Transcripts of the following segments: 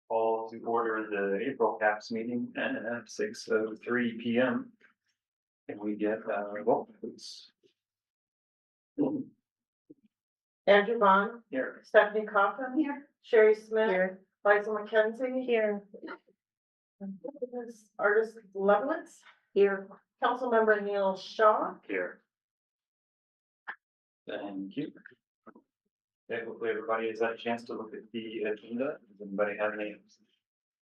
Call to order the April CAPS meeting at 6:03 p.m. Can we get roll, please? Andrew Vaughn, Here. Stephanie Cochran, Here. Sherry Smith, Here. Liza McKenzie, Here. Artist Levelitz, Here. Councilmember Neil Shaw. Here. Thank you. Okay, hopefully everybody has had a chance to look at the agenda. Does anybody have any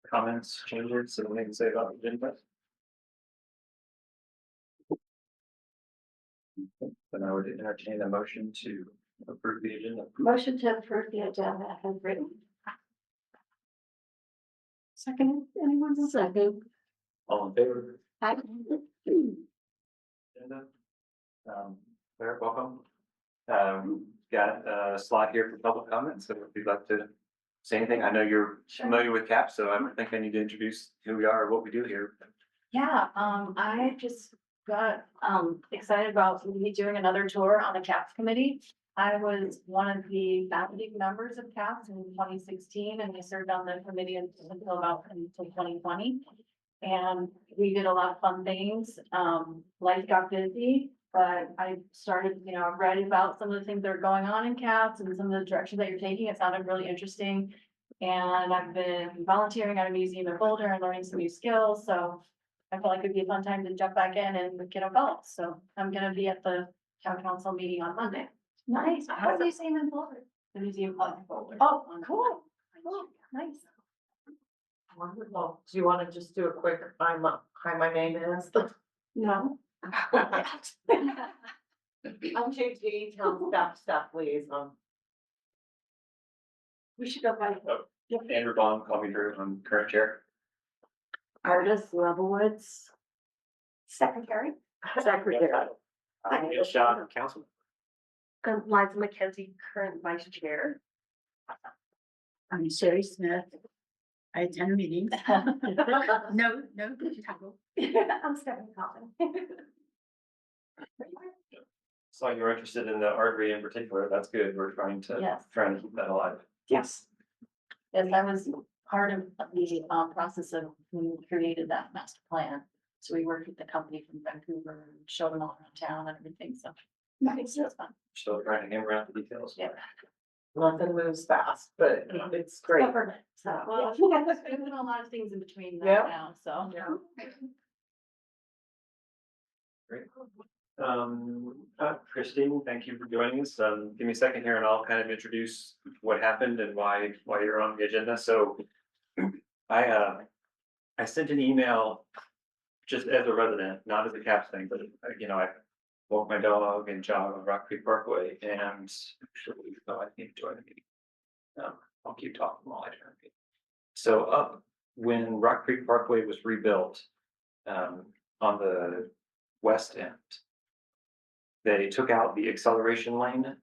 comments, changes, something to say about the agenda? Then I would entertain a motion to approve the agenda. Motion to approve the agenda as written. Second, anyone? Second. All in favor? Aye. Agenda. Eric, welcome. Got a slot here for public comments, so if you'd like to say anything, I know you're familiar with CAP, so I don't think I need to introduce who we are or what we do here. Yeah, I just got excited about maybe doing another tour on the CAPS committee. I was one of the founding members of CAPS in 2016, and I served on the committee until 2020. And we did a lot of fun things. Life got busy, but I started, read about some of the things that are going on in CAPS and some of the directions that you're taking. It sounded really interesting. And I've been volunteering at a museum in Boulder and learning some new skills. So I felt like it'd be a fun time to jump back in and get involved. So I'm gonna be at the town council meeting on Monday. Nice. What are you saying in Boulder? The museum club in Boulder. Oh, cool. Cool. Nice. Wonderful. Do you want to just do a quick, hi, my name is? No. I'm JT, town staff liaison. We should go by Andrew Vaughn, call me Drew, I'm current chair. Artist Levelitz. Secretary. Secretary. Neil Shaw, council. Liza McKenzie, current vice chair. I'm Sherry Smith. I attend meetings. No title. I'm Stephanie Cochran. So you're interested in the artery in particular, that's good, we're trying to Yes. keep that alive. Yes. Yes, I was part of the process of when we created that master plan. So we worked with the company from Vancouver and showed them all around town and everything, so. Nice. It was fun. Still trying to hammer out the details. Yeah. Nothing moves fast, but it's great. Government, so, Well, yeah. there's been a lot of things in between Yeah. now, so. Yeah. Great. Christine, thank you for joining us. Give me a second here and I'll kind of introduce what happened and why you're on the agenda. So I sent an email just as a resident, not as a CAPS thing, but I walk my dog and jog on Rock Creek Parkway and actually, I need to join the meeting. I'll keep talking while I join the meeting. So when Rock Creek Parkway was rebuilt, on the west end, they took out the acceleration lane.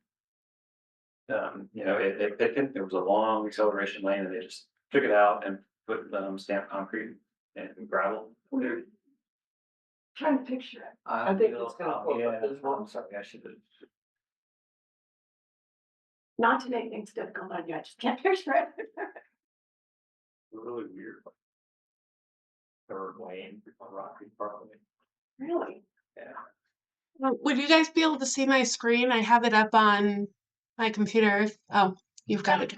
There was a long acceleration lane and they just took it out and put stamped concrete and gravel there. Trying to picture it. I think it's gonna pull up as well. I'm sorry, I should have. Not to make things difficult on you, I just can't picture it. Really weird. Third lane on Rock Creek Parkway. Really? Yeah. Would you guys be able to see my screen? I have it up on my computer. Oh, you've got it.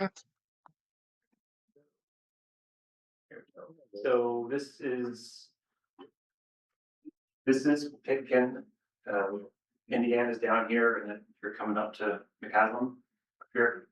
So this is Pitkin. Indiana's down here, and then you're coming up to McCaslin up here.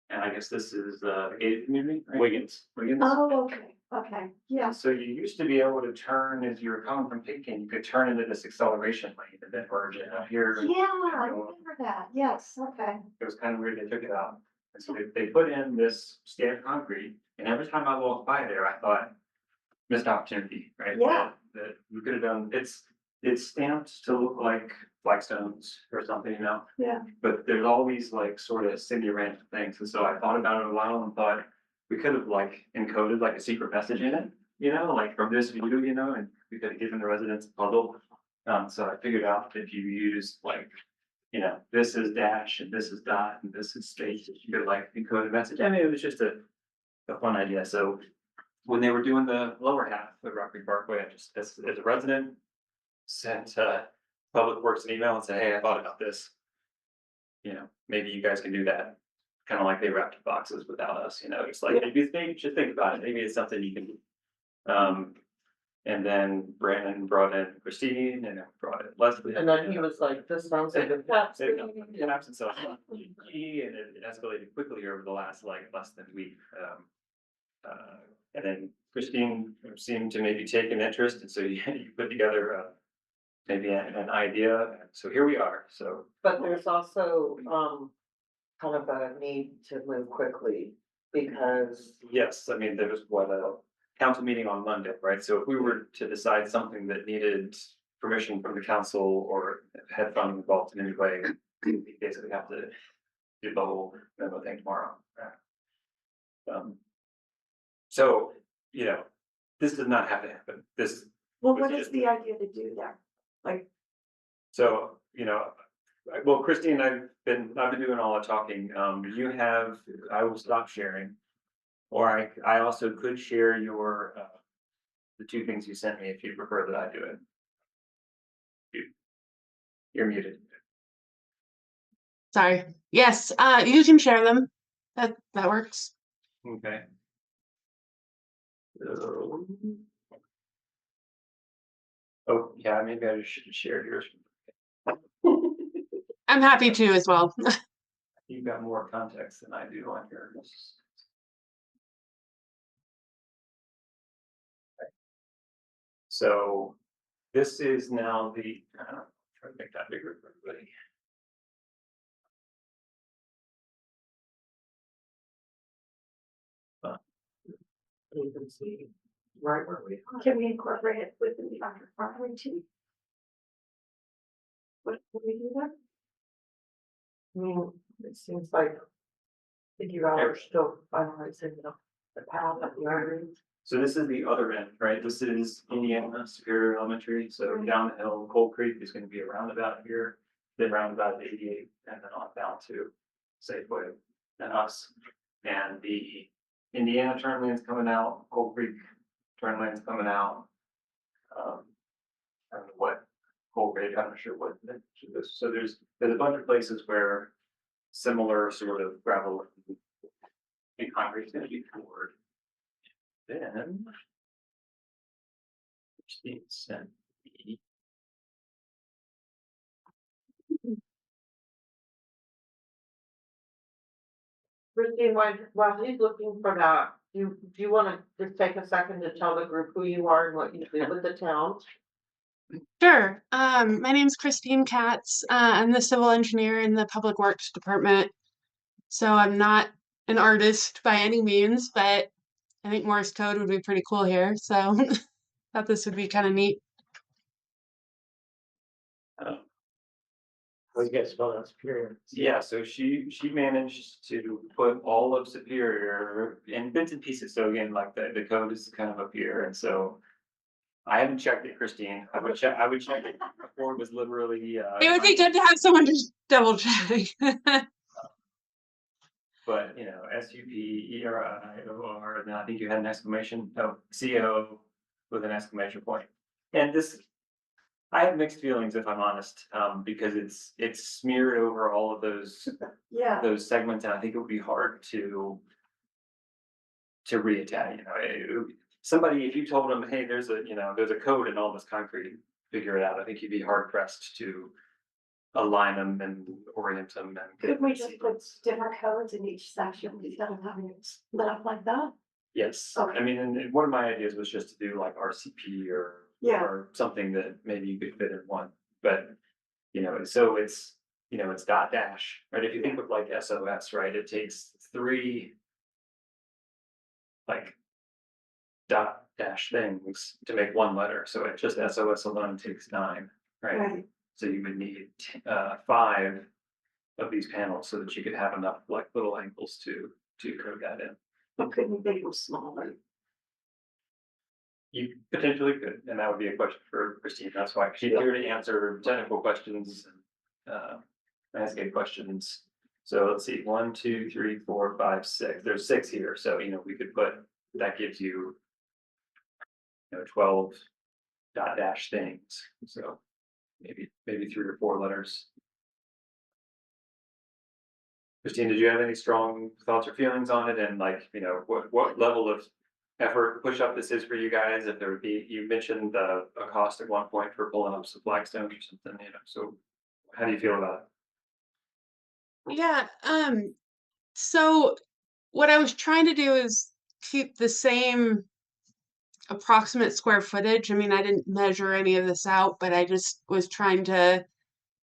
And I guess this is the gated community, right? Wiggins. Oh, okay, yeah. So you used to be able to turn as you were coming from Pitkin, you could turn into this acceleration lane and then merge it out here. Yeah, I remember that, yes, okay. It was kind of weird, they took it out. And so they put in this stamped concrete, and every time I walked by there, I thought, missed opportunity, right? Yeah. That we could have done, it's stamped to look like flagstones or something, Yeah. but there's always like sort of city random things. And so I thought about it a while and thought we could have like encoded like a secret message in it, like from this view, and we could have given the residents a puzzle. So I figured out that if you use like, this is dash and this is dot and this is space, you could like encode a message. I mean, it was just a a fun idea. So when they were doing the lower half of Rock Parkway, I just, as a resident, sent Public Works an email and said, hey, I thought about this. You know, maybe you guys can do that. Kind of like they wrapped boxes without us, you know, just like, maybe they should think about it. Maybe it's something you can do. And then Brandon brought in Christine and then brought in Leslie. And then he was like, this sounds like a caps. And it escalated quickly over the last, like, less than a week. And then Christine seemed to maybe take an interest, and so you put together maybe an idea, so here we are, so. But there's also, kind of a need to move quickly because, Yes, I mean, there was a council meeting on Monday, right? So if we were to decide something that needed permission from the council or had funding involved in any way, we basically have to do the whole memo thing tomorrow. So, you know, this does not have to happen. This, Well, was what is just- the idea to do that? Like, so, you know, well, Christine, I've been doing all the talking. I will stop sharing. Or I also could share your, the two things you sent me if you prefer that I do it. You're muted. Sorry. Yes, you can share them. That works. Okay. Oh, yeah, maybe I should share yours. I'm happy to as well. You've got more context than I do on yours. So this is now the, try to make that bigger for everybody. You can see right where we are. can we incorporate it within the other property too? What, can we do that? I mean, it seems like. I think you all are still finalizing the path of the area. So this is the other end, right? This is Indiana Superior Elementary. So down the hill, Cold Creek is going to be a roundabout here, then roundabout at 88, and then on down to Safeway and us. And the Indiana turn lane's coming out, Cold Creek turn lane's coming out. I don't know what Cold Creek, I'm not sure what. So there's a bunch of places where similar sort of gravel and concrete is going to be poured. Then, Christine sent me. Christine, while he's looking for that, do you wanna just take a second to tell the group who you are and what you do with the town? Sure. My name's Christine Katz. I'm the civil engineer in the Public Works Department. So I'm not an artist by any means, but I think Morse code would be pretty cool here. So thought this would be kind of neat. How you guys spell that, Superior? Yeah, so she managed to put all of Superior in bits and pieces. So again, like the code is kind of up here, and so I haven't checked it, Christine. I would check it before it was literally. It would be good to have someone just double check. But you know, SUPERIOR, and then I think you had an exclamation, CO with an exclamation point. And this, I have mixed feelings if I'm honest, because it's smeared over all of those Yeah, segments, and I think it would be hard to reattach. You know, somebody, if you told them, hey, there's a code in all this concrete, figure it out. I think you'd be hard pressed to align them and orient them. And could we just put different codes in each section instead of having it split up like that? Yes, Okay. I mean, and one of my ideas was just to do like RCP or something that maybe you could fit in one, but you know, so it's dot dash, right? If you think of like SOS, right, it takes 3 like dot dash things to make one letter, so it just SOS alone takes 9, right? Right. So you would need 5 of these panels so that you could have enough like little angles to code that in. But couldn't we make them smaller? You potentially could, and that would be a question for Christine. That's why she's here to answer technical questions and ask any questions. So let's see, 1, 2, 3, 4, 5, 6. There's 6 here, so we could put, that gives you 12 dot dash things. So maybe 3 or 4 letters. Christine, did you have any strong thoughts or feelings on it, and what level of effort push up this is for you guys? If there would be, you mentioned a cost at one point for pulling up some flagstones or something, so how do you feel about it? Yeah, so what I was trying to do is keep the same approximate square footage. I mean, I didn't measure any of this out, but I just was trying to,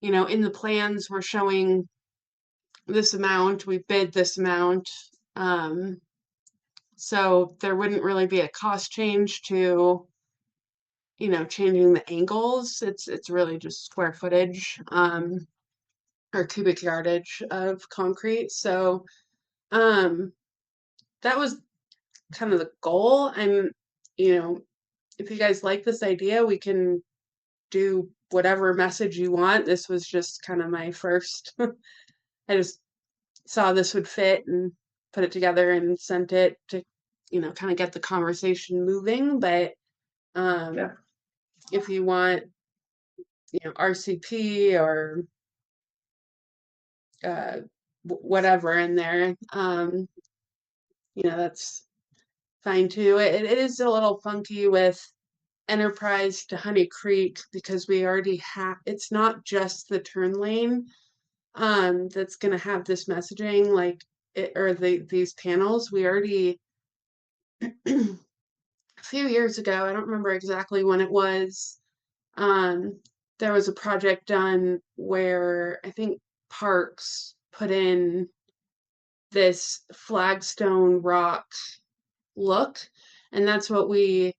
in the plans, we're showing this amount, we bid this amount. So there wouldn't really be a cost change to, changing the angles. It's really just square footage, or cubic yardage of concrete. So, that was kind of the goal. And, if you guys like this idea, we can do whatever message you want. This was just kind of my first, I just saw this would fit and put it together and sent it to, kind of get the conversation moving. But Yeah. if you want, RCP or whatever in there, that's fine too. It is a little funky with Enterprise to Honey Creek because we already have, it's not just the turn lane that's going to have this messaging like it, or these panels. We already a few years ago, I don't remember exactly when it was, there was a project done where I think Parks put in this flagstone rock look, and that's what we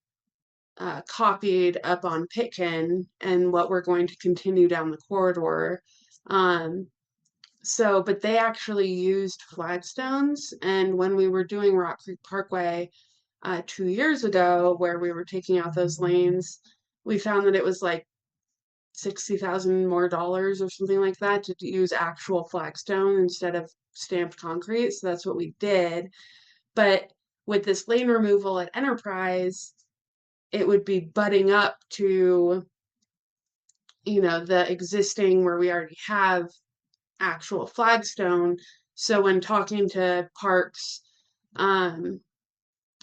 copied up on Pitkin and what we're going to continue down the corridor. But they actually used flagstones, and when we were doing Rock Creek Parkway 2 years ago, where we were taking out those lanes, we found that it was like $60,000 more or something like that to use actual flagstone instead of stamped concrete. So that's what we did. But with this lane removal at Enterprise, it would be butting up to, the existing where we already have actual flagstone. So when talking to Parks, I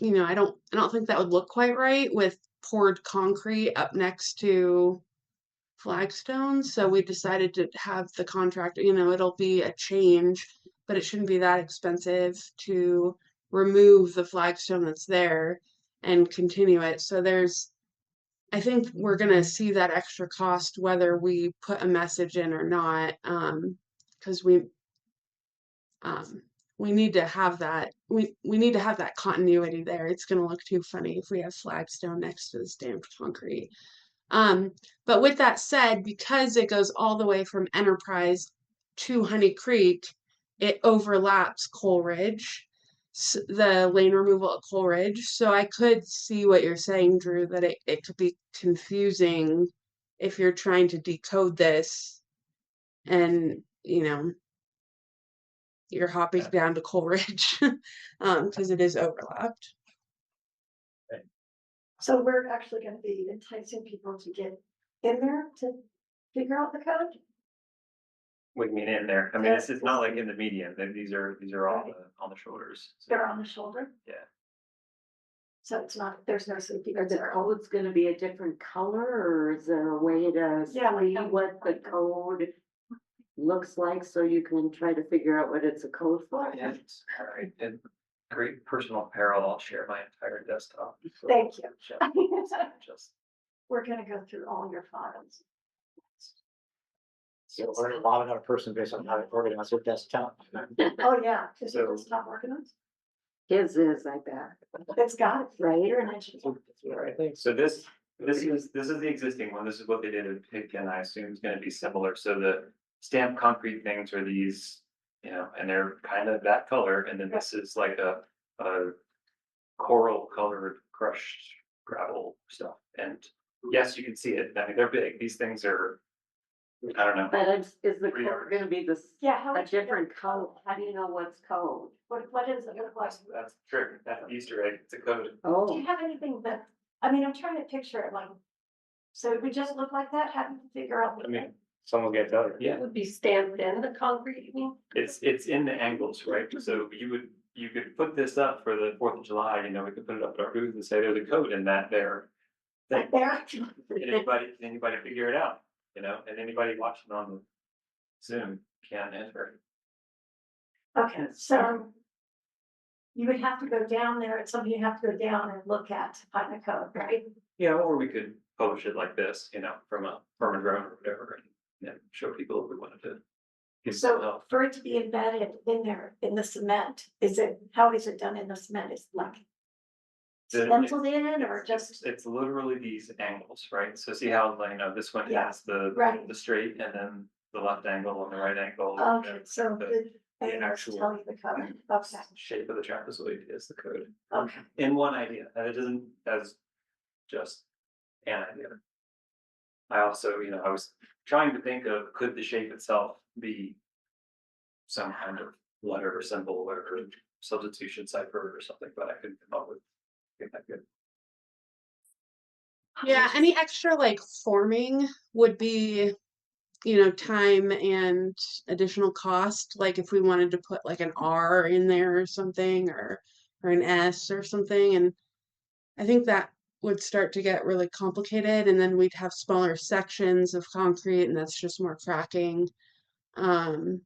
don't think that would look quite right with poured concrete up next to flagstones. So we decided to have the contractor, it'll be a change, but it shouldn't be that expensive to remove the flagstone that's there and continue it. So I think we're going to see that extra cost whether we put a message in or not, because we need to have that. We need to have that continuity there. It's going to look too funny if we have flagstone next to the stamped concrete. But with that said, because it goes all the way from Enterprise to Honey Creek, it overlaps Coleridge, the lane removal at Coleridge. So I could see what you're saying, Drew, that it could be confusing if you're trying to decode this and, you're hopping down to Coleridge, because it is overlapped. So we're actually gonna be enticing people to get in there to figure out the code? What do you mean in there? I mean, it's not like in the median. These are all on the shoulders. So, They're on the shoulder? yeah. So it's not, there's no safety. Are the code's gonna be a different color, or is there a way to Yeah, like see what the code looks like so you can try to figure out what it's a code for? Yeah. All right. And great personal apparel. I'll share my entire desktop. So Thank you. Just We're gonna go through all your files. So we're allowing our person based on how to organize their desktop. Oh, yeah, is So- it not organized? His is, I bet. It's got it, Right. You're an engineer. all right. So this is the existing one. This is what they did in Pitkin. I assume is going to be similar. So the stamped concrete things are these, and they're kind of that color. And then this is like a coral colored crushed gravel stuff. And yes, you can see it. I mean, they're big. These things are I don't know. But is the Pretty code hard. gonna be this, Yeah, how a would you know? different code? How do you know what's code? What is it look like? That's the trick. That's an Easter egg. It's a code. Do Oh, you have anything that, I mean, I'm trying to picture it like, so it would just look like that, having to figure out. I mean, Someone gets out. yeah, it would be stamped in the concrete, you mean? it's in the angles, right? So you could put this up for the 4th of July, you know, we could put it up at our booth and say there's a code in that there. Like there. Can anybody figure it out, you know, and anybody watching on the Zoom can enter. Okay, so you would have to go down there, it's something you have to go down and look at to find the code, right? Yeah, or we could publish it like this, you know, from a drone or whatever, and show people if we wanted to. Give some So help. for it to be embedded in there, in the cement, how is it done in the cement? Is it like The- stenciled in or just, It's literally these angles, right? So see how, like, you know, this one Yeah, has the right. straight and then the left angle and the right angle. Okay, and so the the angles actual- tell you the code, okay, shape of the trapezoid is the code. okay. In one idea, and it doesn't as just an idea. I also, you know, I was trying to think of, could the shape itself be some kind of letter or symbol or substitution cipher or something, but I couldn't come up with that good. Yeah, any extra like forming would be, time and additional cost. Like if we wanted to put like an R in there or something, or an S or something, and I think that would start to get really complicated, and then we'd have smaller sections of concrete, and that's just more cracking. Um,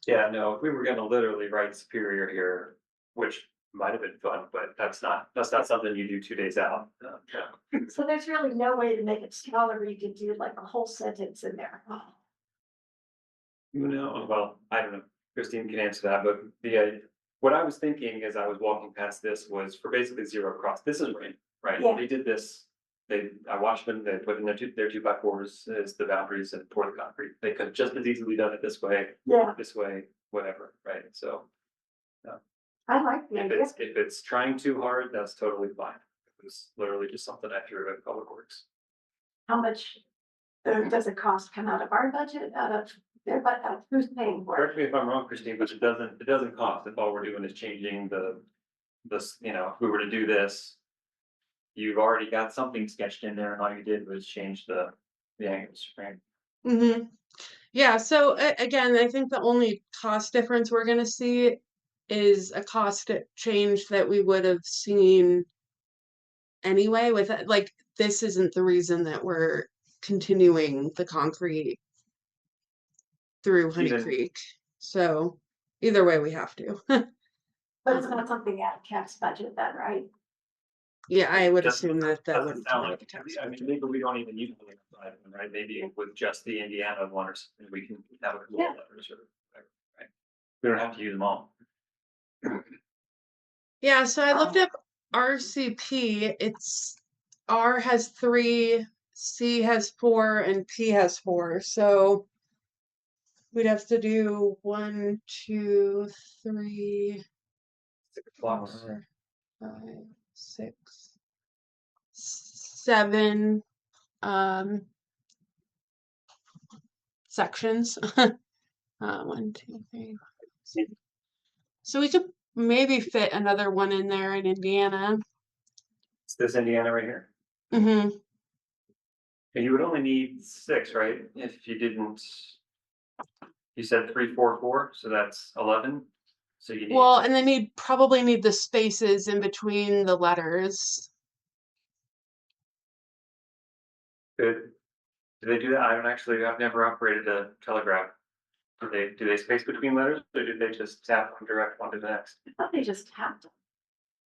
Yeah, no, if we were gonna literally write superior here, which might have been fun, but that's not something you do 2 days out. Yeah. So there's really no way to make it smaller, you could do like a whole sentence in there. No, well, I don't know, Christine can answer that, but what I was thinking as I was walking past this was for basically zero cross, this is rain, right? Yeah. They did this, I watched them, they put in their 2x4s as the boundaries and pour the concrete, they could have just as easily done it this way, Yeah, whatever, right? So I like the idea. if it's trying too hard, that's totally fine. It was literally just something I threw at Public Works. How much does it cost? Come out of our budget, out of their budget, who's paying for it? Correct me if I'm wrong, Christine, but it doesn't cost if all we're doing is changing this, you know, if we were to do this. You've already got something sketched in there and all you did was change the angles, right? mhm. Yeah, so again, I think the only cost difference we're gonna see is a cost change that we would have seen anyway with it. Like, this isn't the reason that we're continuing the concrete through Honey Even- Creek. So either way, we have to. But it's not something out of Cap's budget then, right? Yeah, I would Doesn't- assume that Doesn't wouldn't sound come out like, of the tax I mean, budget. maybe we don't even need to decide, right? Maybe with just the Indiana one or something, we can have a couple Yeah. of letters or whatever, right? We don't have to use them all. Yeah, so I looked up RCP. It's R has 3, C has 4, and P has 4. So we'd have to do 1, 2, 3, 6 blocks. 4, 5, 6, 7 sections. 1, 2, 3, 4, 6. So we could maybe fit another one in there in Indiana. It's this Indiana right here. Mm-hmm. And you would only need 6, right? If you didn't. You said 3, 4, 4, so that's 11. So you need. Well, and then you'd probably need the spaces in between the letters. Good. Do they do that? I've never operated a telegraph. Do they space between letters or do they just tap from direct one to the next? I thought they just tapped them.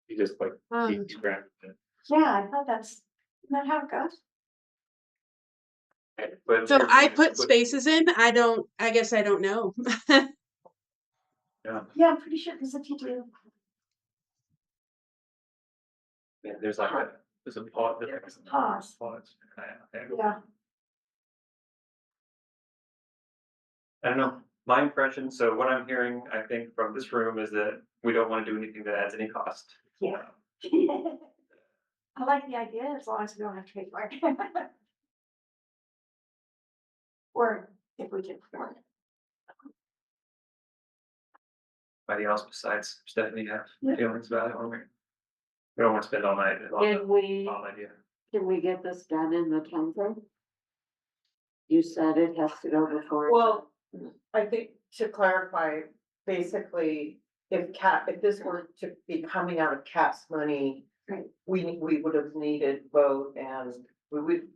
You just like. Um, you grab it. Yeah, I thought isn't that how it goes? Okay, but So your I point- put spaces in. I guess I don't know. Yeah, Yeah, I'm pretty sure, because if you do, yeah, there's like there's a pause. There's a pause. Pause. Okay. yeah, I don't know, my impression, so what I'm hearing, I think, from this room is that we don't want to do anything that adds any cost. Yeah. I like the idea as long as we don't have to pay for it. or if we can afford it. Anybody else besides Stephanie have Yeah. feelings about it, or we don't want to spend all night on the idea. Can we get this done in the timeframe? You said it has to go before. Well, I think to clarify, basically, if this were to be coming out of CAP's money. Right. We would have needed vote and we would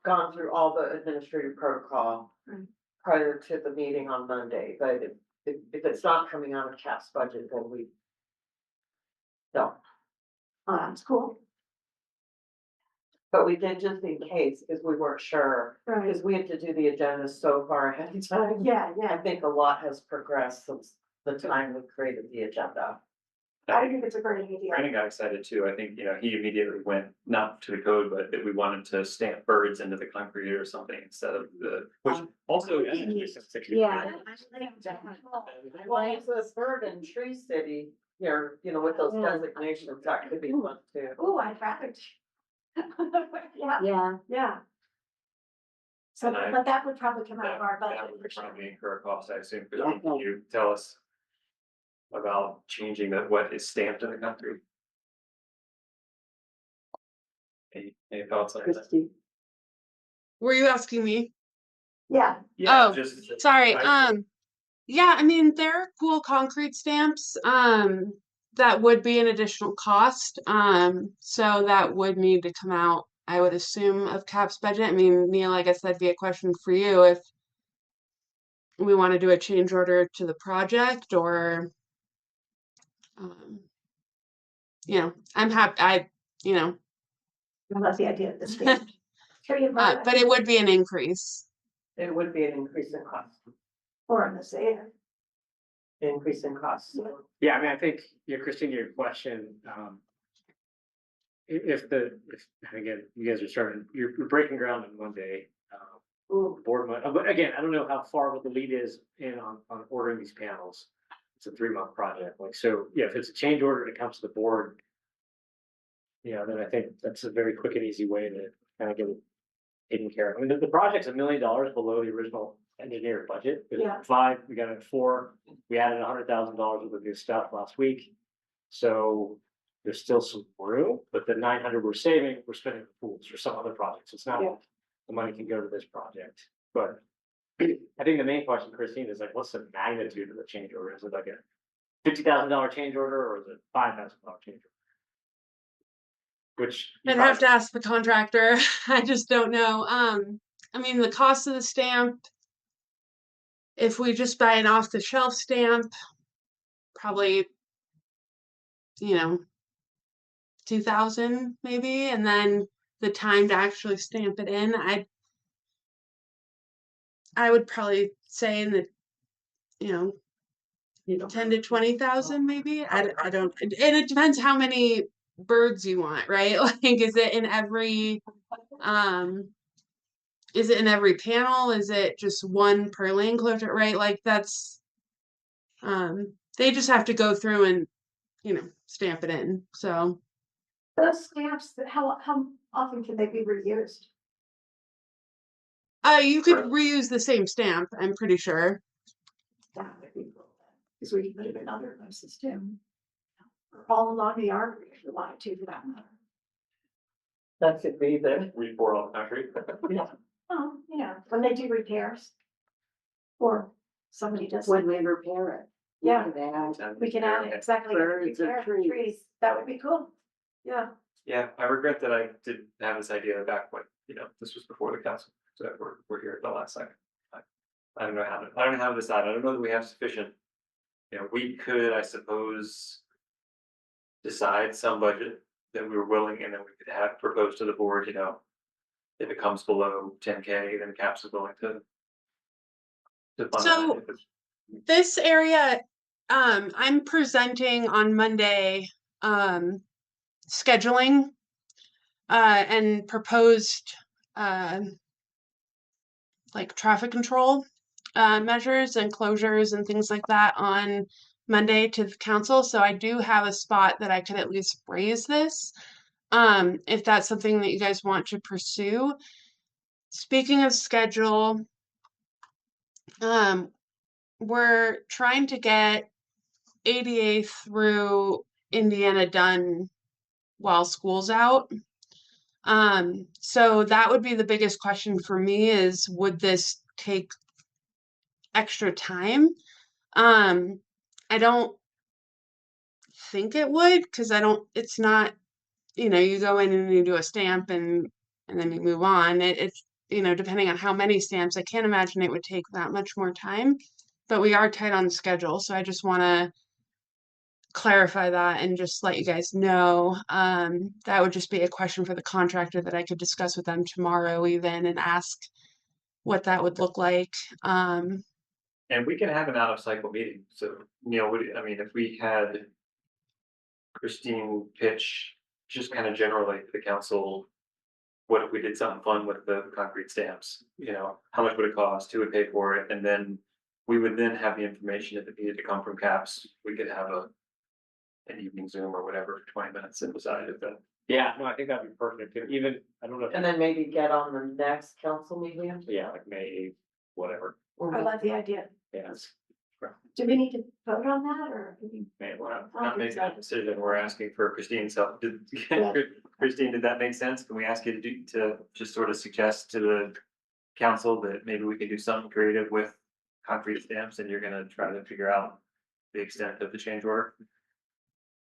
gone through all the administrative protocol. Right. Prior to the meeting on Monday, but if it's not coming out of CAP's budget, then we. don't. Oh, that's cool. But we did just in case, because we weren't sure, Right. because we had to do the agenda so far ahead of time. Yeah, I yeah. think a lot has progressed since the time we created the agenda. I think it's a great idea. Brandon got excited too. I think, he immediately went, not to the code, but that we wanted to stamp birds into the concrete or something instead of which also. Yeah. Well, it's a bird and tree city here, with those designations, that could be fun too. Oh, I'd rather. Yeah, Yeah, yeah. So, And but that would probably come out That of our that budget. would probably incur a cost, I assume, Yeah. because can you tell us about changing what is stamped in the country? Any thoughts on that? Christie. Were you asking me? Yeah, Oh, just. Sorry, I- yeah, I mean, there are cool concrete stamps, that would be an additional cost. So that would need to come out, I would assume, of CAP's budget. I mean, Neil, I guess that'd be a question for you if we want to do a change order to the project or, um, I'm happy, I love the idea of the stamp. Tree and bird, but it would be an increase. It would be an increase in cost, or in the same. increase in cost. Yeah, I mean, I think, Christine, your question, if again, you guys are starting, you're breaking ground in one day. Board, but again, I don't know how far what the lead is in on ordering these panels. It's a 3-month project, so, yeah, if it's a change order and it comes to the board. Then I think that's a very quick and easy way to kind of get it taken care of. I mean, the project's $1 million below the original engineer budget. It was Yeah. 5, we got it at 4, we added $100,000 worth of new stuff last week. So there's still some room, but the 900 we're saving, we're spending the pools for some other projects. It's not, Yeah. the money can go to this project, but. I think the main question, Christine, is what's the magnitude of the change order? Is it like a $50,000 change order or is it $5,000 change order? Which. I'd have to ask the contractor. I just don't know. I mean, the cost of the stamp, if we just buy an off the shelf stamp, probably, 2,000 maybe, and then the time to actually stamp it in, I would probably say in the, 10 to 20,000 maybe. I don't, and it depends how many birds you want, right? Like, is it in every panel? Is it just one per lane closure, right? Like that's, they just have to go through and, stamp it in. So Those stamps, how often can they be reused? you could reuse the same stamp, I'm pretty sure. That would be cool. Because we can put it in other places too. Or all along the artery if you wanted to, for that matter. That could be the. Re-pour all the concrete. Oh, when they do repairs. Or somebody does. when we repair it. Yeah. That. We can add it exactly. Birds or repair trees. That would be cool. Yeah. Yeah, I regret that I didn't have this idea back when, this was before the council, so we're here at the last second. I don't know how to decide. I don't know that we have sufficient. We could, I suppose. Decide some budget that we were willing and then we could have proposed to the board, if it comes below 10K, then CAPS is willing to. Fund So- that if it's- This area, I'm presenting on Monday, scheduling, and proposed, like traffic control, measures and closures and things like that on Monday to the council. So I do have a spot that I could at least raise this, if that's something that you guys want to pursue. Speaking of schedule, we're trying to get ADA through Indiana done while school's out. So that would be the biggest question for me is, would this take extra time? I don't think it would, because it's not, you go in and you do a stamp and then you move on. It's, depending on how many stamps, I can't imagine it would take that much more time, but we are tight on schedule. So I just want to clarify that and just let you guys know. That would just be a question for the contractor that I could discuss with them tomorrow even and ask what that would look like. And we can have an out of cycle meeting, so, if we had Christine pitch, just kind of generally to the council, what if we did something fun with the concrete stamps? How much would it cost, who would pay for it, and then we would then have the information if it needed to come from CAPS, we could have an evening Zoom or whatever for 20 minutes and decide if that. Yeah, no, I think that'd be perfect too. Even, I don't know. And then maybe get on the next council meeting. Yeah, like May, whatever. I love the idea. Yes. Do we need to vote on that or? May we're I don't not think making that decision, we're asking for Christine's help. Christine, did that make sense? Can we ask you to just sort of suggest to the council that maybe we can do something creative with concrete stamps, and you're gonna try to figure out the extent of the change order?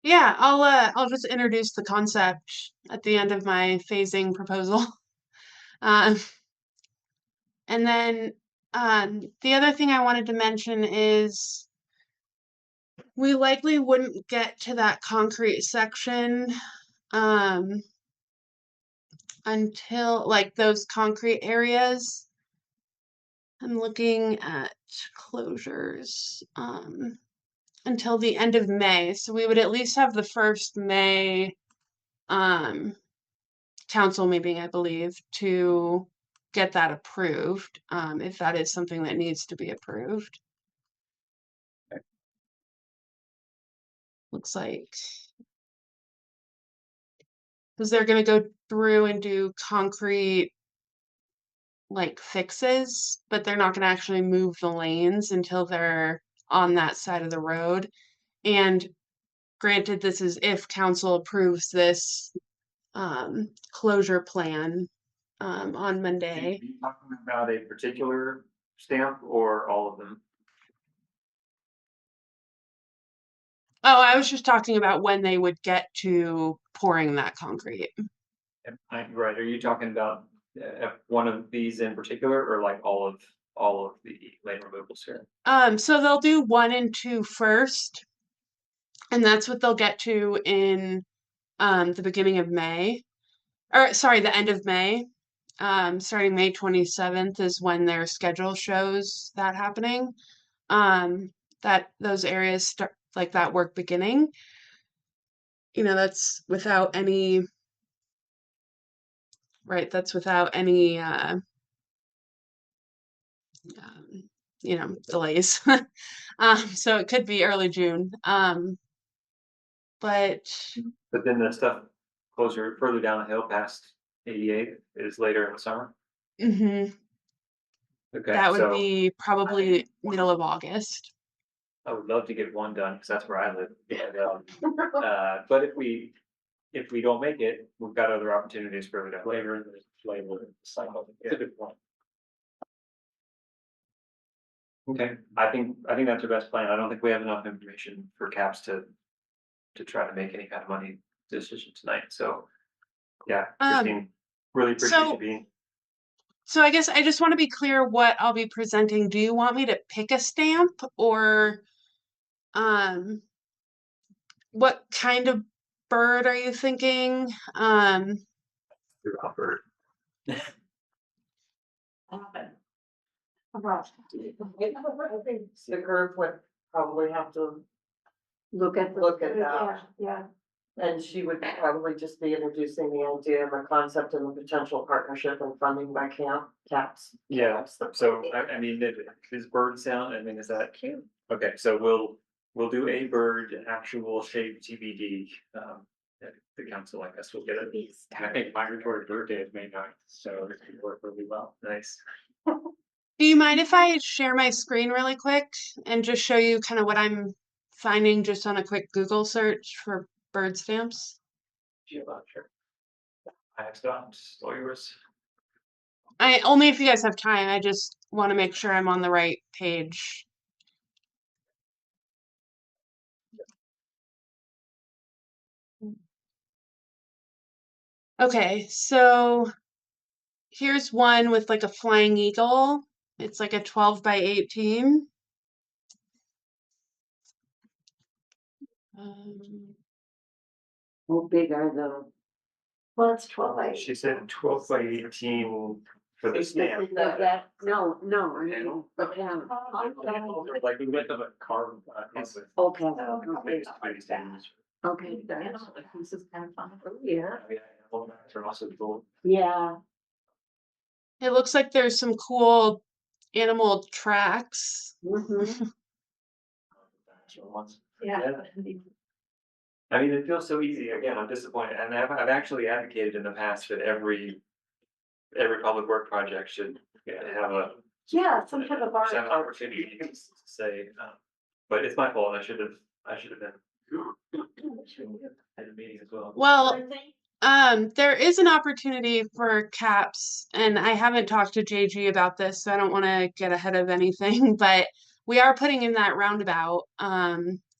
Yeah, I'll just introduce the concept at the end of my phasing proposal. And then the other thing I wanted to mention is we likely wouldn't get to that concrete section until like those concrete areas. I'm looking at closures until the end of May. So we would at least have the first May council meeting, I believe, to get that approved, if that is something that needs to be approved. Looks like, because they're going to go through and do concrete like fixes, but they're not going to actually move the lanes until they're on that side of the road. And granted, this is if council approves this closure plan on Monday. Are you talking about a particular stamp or all of them? Oh, I was just talking about when they would get to pouring that concrete. Right, are you talking about one of these in particular, or like all of the lane removals here? So they'll do 1 and 2 first, and that's what they'll get to in the beginning of May, or sorry, the end of May. Starting May 27th is when their schedule shows that happening. That those areas start like that work beginning. That's without any, right? That's without any, delays. So it could be early June. But then the stuff closer, further down the hill past 88 is later in the summer? mhm, Okay, that would so be probably middle of August. I would love to get one done, because that's where I live. But if we don't make it, we've got other opportunities further down. Flavor and label cycle. It's a good point. Okay, I think that's our best plan. I don't think we have enough information for CAPS to try to make any kind of money decision tonight, so. Yeah, Christine, really appreciate you being. So I guess I just want to be clear what I'll be presenting. Do you want me to pick a stamp, or what kind of bird are you thinking? Your offer. I think the group would probably have to Look at that. Yeah. And she would probably just be introducing the idea and the concept and the potential partnership and funding by CAPS. Yeah, so I mean, is bird sound, is that cute? Okay, so we'll do a bird actual shape TBD. The council, I guess, will get it. And I think migratory birthday is May 9th, so it could work really well. Nice. Do you mind if I share my screen really quick and just show you kind of what I'm finding just on a quick Google search for bird stamps? Sure. I have stopped, all yours. I only if you guys have time. I just want to make sure I'm on the right page. Okay, so here's one with like a flying eagle. It's like a 12 by 18. How big are those? Well, it's 12 by She said 12 by 18 for the stamp. No, I mean, the panel. Like the width of a car. Okay. Oh. Okay. This is kind of fun. Yeah. Are also cool. Yeah. It looks like there's some cool animal tracks. Mm-hmm. Yeah. I mean, it feels so easy. Again, I'm disappointed, and I've actually advocated in the past that every public work project should have a Yeah, some kind of art. have an opportunity to say, but it's my fault. I should have been at a meeting as well. Well, there is an opportunity for CAPS, and I haven't talked to JG about this, so I don't want to get ahead of anything, but we are putting in that roundabout.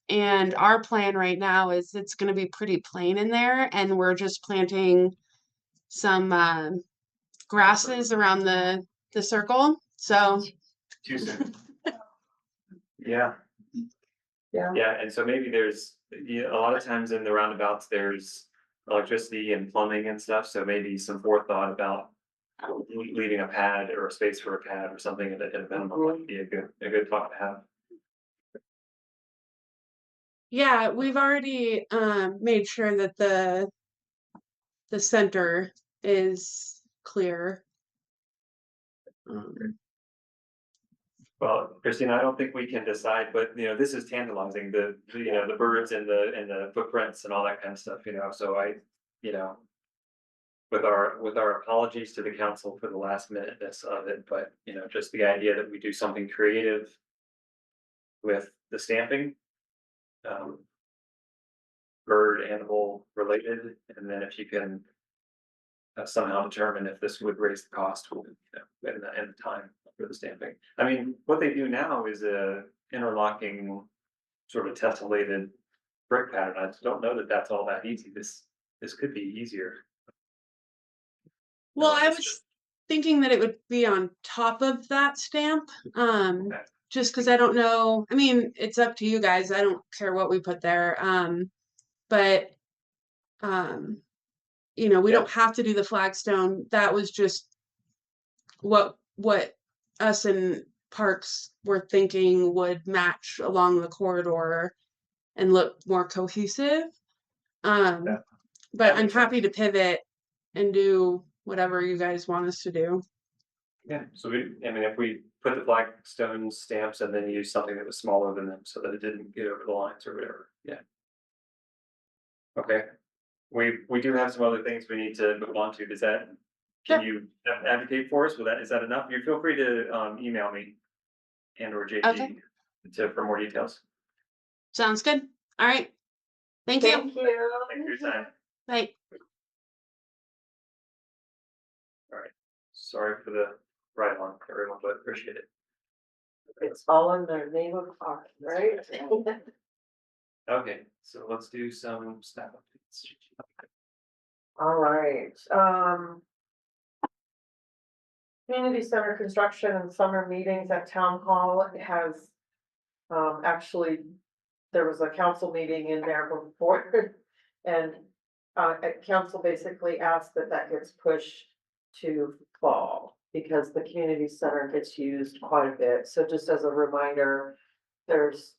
And our plan right now is it's going to be pretty plain in there, and we're just planting some grasses around the circle. So Too soon. Yeah. Yeah. Yeah, and so maybe there's, a lot of times in the roundabouts, there's electricity and plumbing and stuff, so maybe some forethought about leaving a pad or a space for a pad or something at a minimum might be a good thought to have. yeah, we've already made sure that the center is clear. Well, Christine, I don't think we can decide, but this is tantalizing, the birds and the footprints and all that kind of stuff, so you know. With our apologies to the council for the last minuteness of it, but just the idea that we do something creative with the stamping. Bird, animal related, and then if you can somehow determine if this would raise the cost and the time for the stamping. I mean, what they do now is a interlocking sort of tessellated brick pattern. I just don't know that that's all that easy. This could be easier. Well, I it's was just- thinking that it would be on top of that stamp. Okay. Just because I don't know. I mean, it's up to you guys. I don't care what we put there. But we Yeah. don't have to do the flagstone. That was just what us and Parks were thinking would match along the corridor and look more cohesive. Yeah. But That I'm makes happy sense. to pivot and do whatever you guys want us to do. Yeah, so if we put the flagstone stamps and then use something that was smaller than them so that it didn't get over the lines or whatever, yeah. Okay, we do have some other things we need to move on to. Can Sure. you advocate for us? Is that enough? You feel free to email me and or JG Okay. for more details. Sounds good. All right. Thank you. Thank you. Thank you for your time. Bye. All right, sorry for the ride on everyone, but appreciate it. It's all in the name of art, right? Okay, so let's do some staff updates. All right, community center construction and summer meetings at town hall has, actually, there was a council meeting in there before, and, council basically asked that gets pushed to fall, because the community center gets used quite a bit, so just as a reminder, there's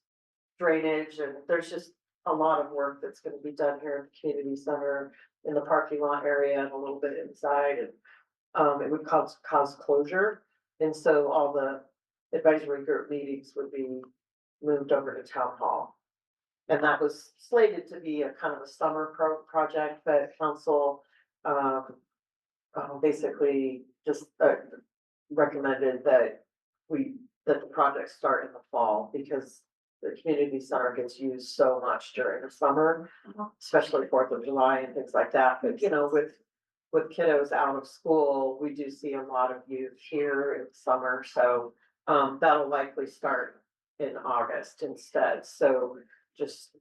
drainage and there's just a lot of work that's gonna be done here at the community center in the parking lot area and a little bit inside, and it would cause closure. And so all the advisory group meetings would be moved over to town hall. And that was slated to be a kind of a summer project, but council basically just recommended that that the projects start in the fall, because the community center gets used so much during the summer, especially Fourth of July and things like that, but you know, with kiddos out of school, we do see a lot of youth here in summer, so that'll likely start in August instead, so just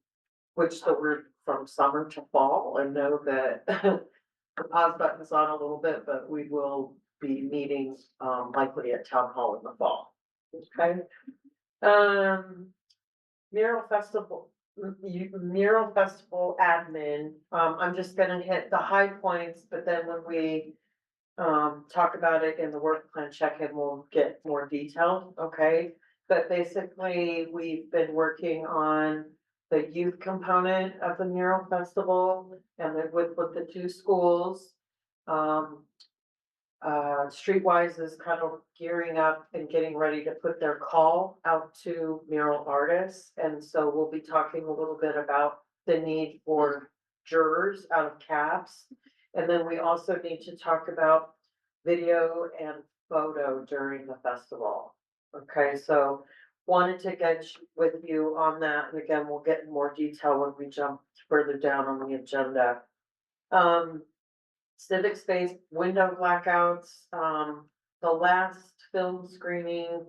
switch the word from summer to fall and know that the pause button's on a little bit, but we will be meeting likely at town hall in the fall. Okay. Mural festival, mural festival admin, I'm just gonna hit the high points, but then when we talk about it in the work plan check-in, we'll get more detailed, okay? But basically, we've been working on the youth component of the mural festival and then with the two schools. Streetwise is kind of gearing up and getting ready to put their call out to mural artists. And so we'll be talking a little bit about the need for jurors out of cabs. And then we also need to talk about video and photo during the festival. Okay, so wanted to get with you on that. And again, we'll get in more detail when we jump further down on the agenda. Civic space window blackouts, the last film screening,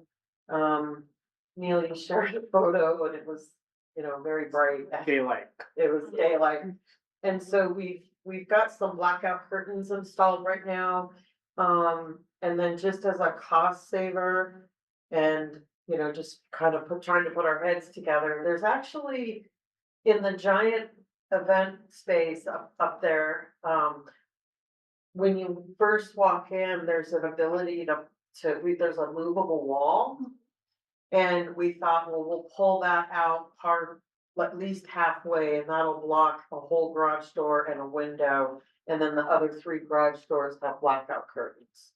Neil, you shared a photo and it was, you know, very bright. Daylight. It was daylight. And so we've got some blackout curtains installed right now. And then just as a cost saver and, you know, just kind of trying to put our heads together, there's actually in the giant event space up there, when you first walk in, there's an ability there's a movable wall. And we thought, well, we'll pull that out at least halfway, and that'll block a whole garage door and a window. And then the other 3 garage doors have blackout curtains.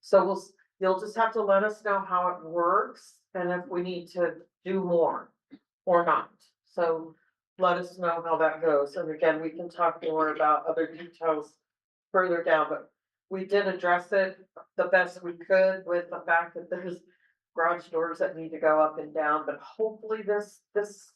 So you'll just have to let us know how it works and if we need to do more or not. So let us know how that goes. And again, we can talk more about other details further down, but we did address it the best we could with the fact that there's garage doors that need to go up and down, but hopefully this is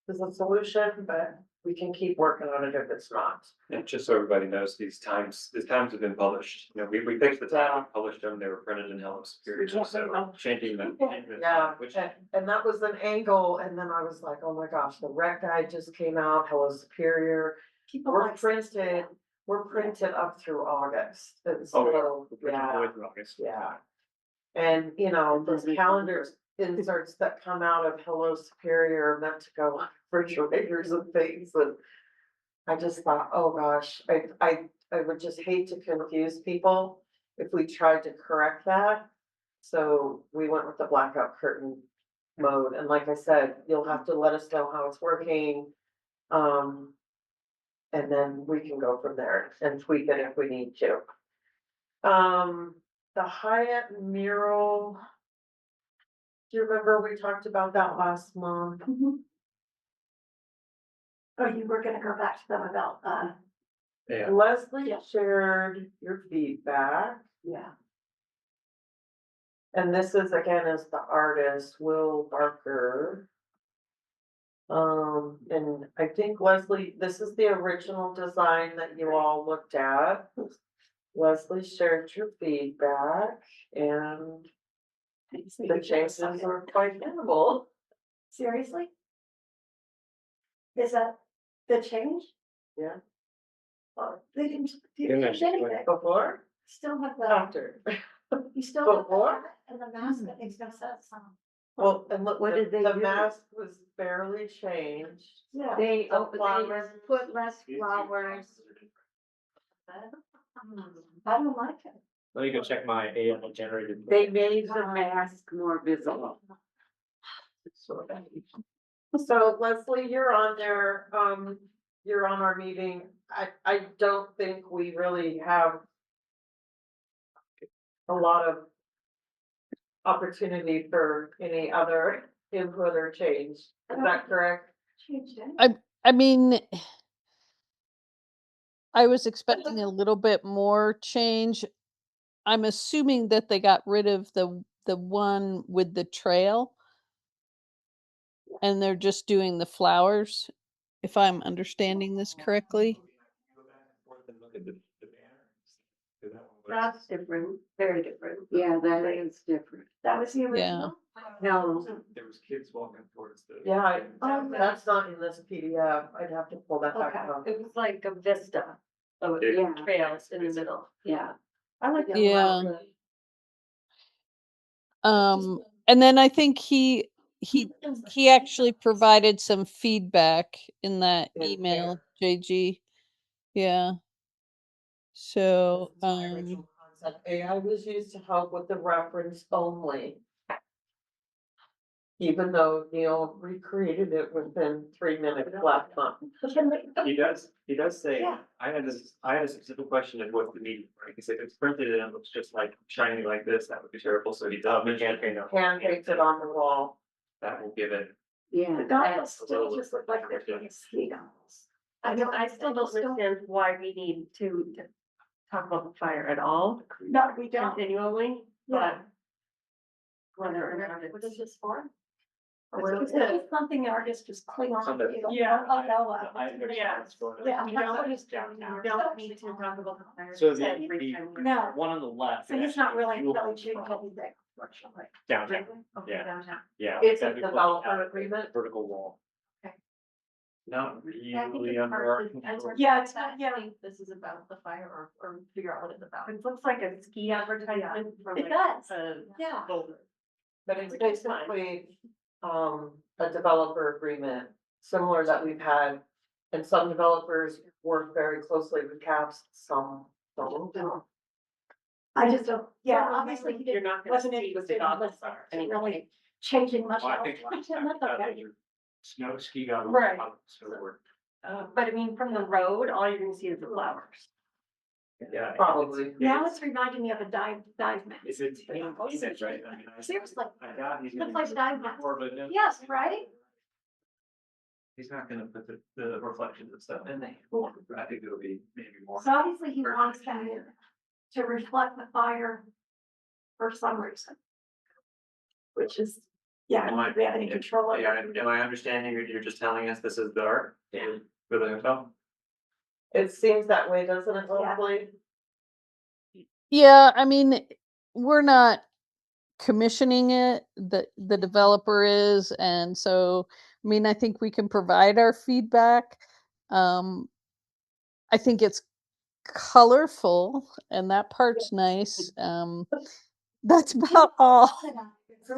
a solution, but we can keep working on it if it's not. And just so everybody knows, these times have been published. You know, we fixed the time, we published them, they were printed in Hello Superior, so changing them. Yeah, Which, and that was an angle, and then I was like, oh my gosh, the rec guide just came out, Hello Superior. People We're like seeing printed, that. we're printed up through August, and Oh, so, yeah. August. Yeah. And, you know, those calendars inserts that come out of Hello Superior are meant to go on refrigerators and things, and I just thought, oh gosh, I would just hate to confuse people if we tried to correct that. So we went with the blackout curtain mode, and like I said, you'll have to let us know how it's working. And then we can go from there and tweak it if we need to. The Hyatt mural. Do you remember we talked about that last month? Oh, you were gonna go back to them about, yeah, Leslie Yeah. shared your feedback, yeah. and this is again as the artist, Will Barker. And I think Leslie, this is the original design that you all looked at. Leslie shared your feedback and the changes are quite minimal. Seriously? Is that the change? Yeah. They didn't Didn't change actually anything. Before, Still have the, after. you still have the Before? hat and the mask that makes no sense. Well, and look, What did they the do? mask was barely changed. Yeah. They, The they flowers. put less flowers. I don't like it. Let me go check my AI generated. They made the mask more visible. So Leslie, you're on there, you're on our meeting. I don't think we really have a lot of opportunity for any other input or change. Is that correct? Changed it. I mean, I was expecting a little bit more change. I'm assuming that they got rid of the one with the trail. And they're just doing the flowers, if I'm understanding this correctly. That's different, very different. Yeah, that is different. That was the original? No, There was kids walking towards the. Yeah, Oh, that's not in this PDF. I'd have to pull that back Okay. up. it was like a vista of Yeah. trails in the middle, yeah. I like that. Yeah. And then I think he actually provided some feedback in that In email, JG. Yeah. So, Original concept. AI was used to help with the reference only. Even though Neil recreated it within 3 minutes last month. He does say, Yeah. I had a specific question of what the meaning, right? Because if it's printed and it looks just like shiny like this, that would be terrible, so he does hand paint on. Hand painted on the wall. That will give it. Yeah. The goggles still just look like they're doing ski goggles. I still don't understand why we need to talk about the fire at all No, we don't. continually, Yeah. but whether or not What is it's. this for? It's- It's something artists just cling on Something. to. Yeah. Oh, no, Yeah. Yeah. You don't need to talk about the fire. So every time we- No, One on the left. so he's not really Fuel doing control anything. Downtown, Okay, Yeah. downtown. yeah. It's a that'd be close developer out, agreement? Vertical wall. Not I think really it's under hard our to- control. it's hard Yeah, to it's not- I yeah. think this is about the fire or figure out what it's about. It looks like a ski advertisement from It like does. a Yeah. folder. But it's Which is fine. basically, a developer agreement, similar that we've had. And some developers work very closely with CAPS, some don't. I just don't, yeah, obviously he You're didn't, not gonna wasn't see what the interested in goggles listening are. to really changing much. Well, I else. think last Yeah, time that's we had okay. those are snow ski goggles. Right. So we're. But I mean, from the road, all you're gonna see is the flowers. Yeah. Probably. Now it's reminding me of a dive Is magazine. it, it's right, I mean, Seriously. I got, he's. Looks like dive mask. Before, but no. Yes, right? He's not gonna put the reflections and stuff in there. I think it'll be maybe more. So obviously he wants that in to reflect the fire for some reason. Which is, yeah, I don't think we have any control over Yeah, it. am I understanding you're just telling us this is the art? For the hotel? It seems that way, doesn't it, Yeah. hopefully? yeah, I mean, we're not commissioning it, the developer is, and so, I mean, I think we can provide our feedback. I think it's colorful, and that part's nice. That's about all.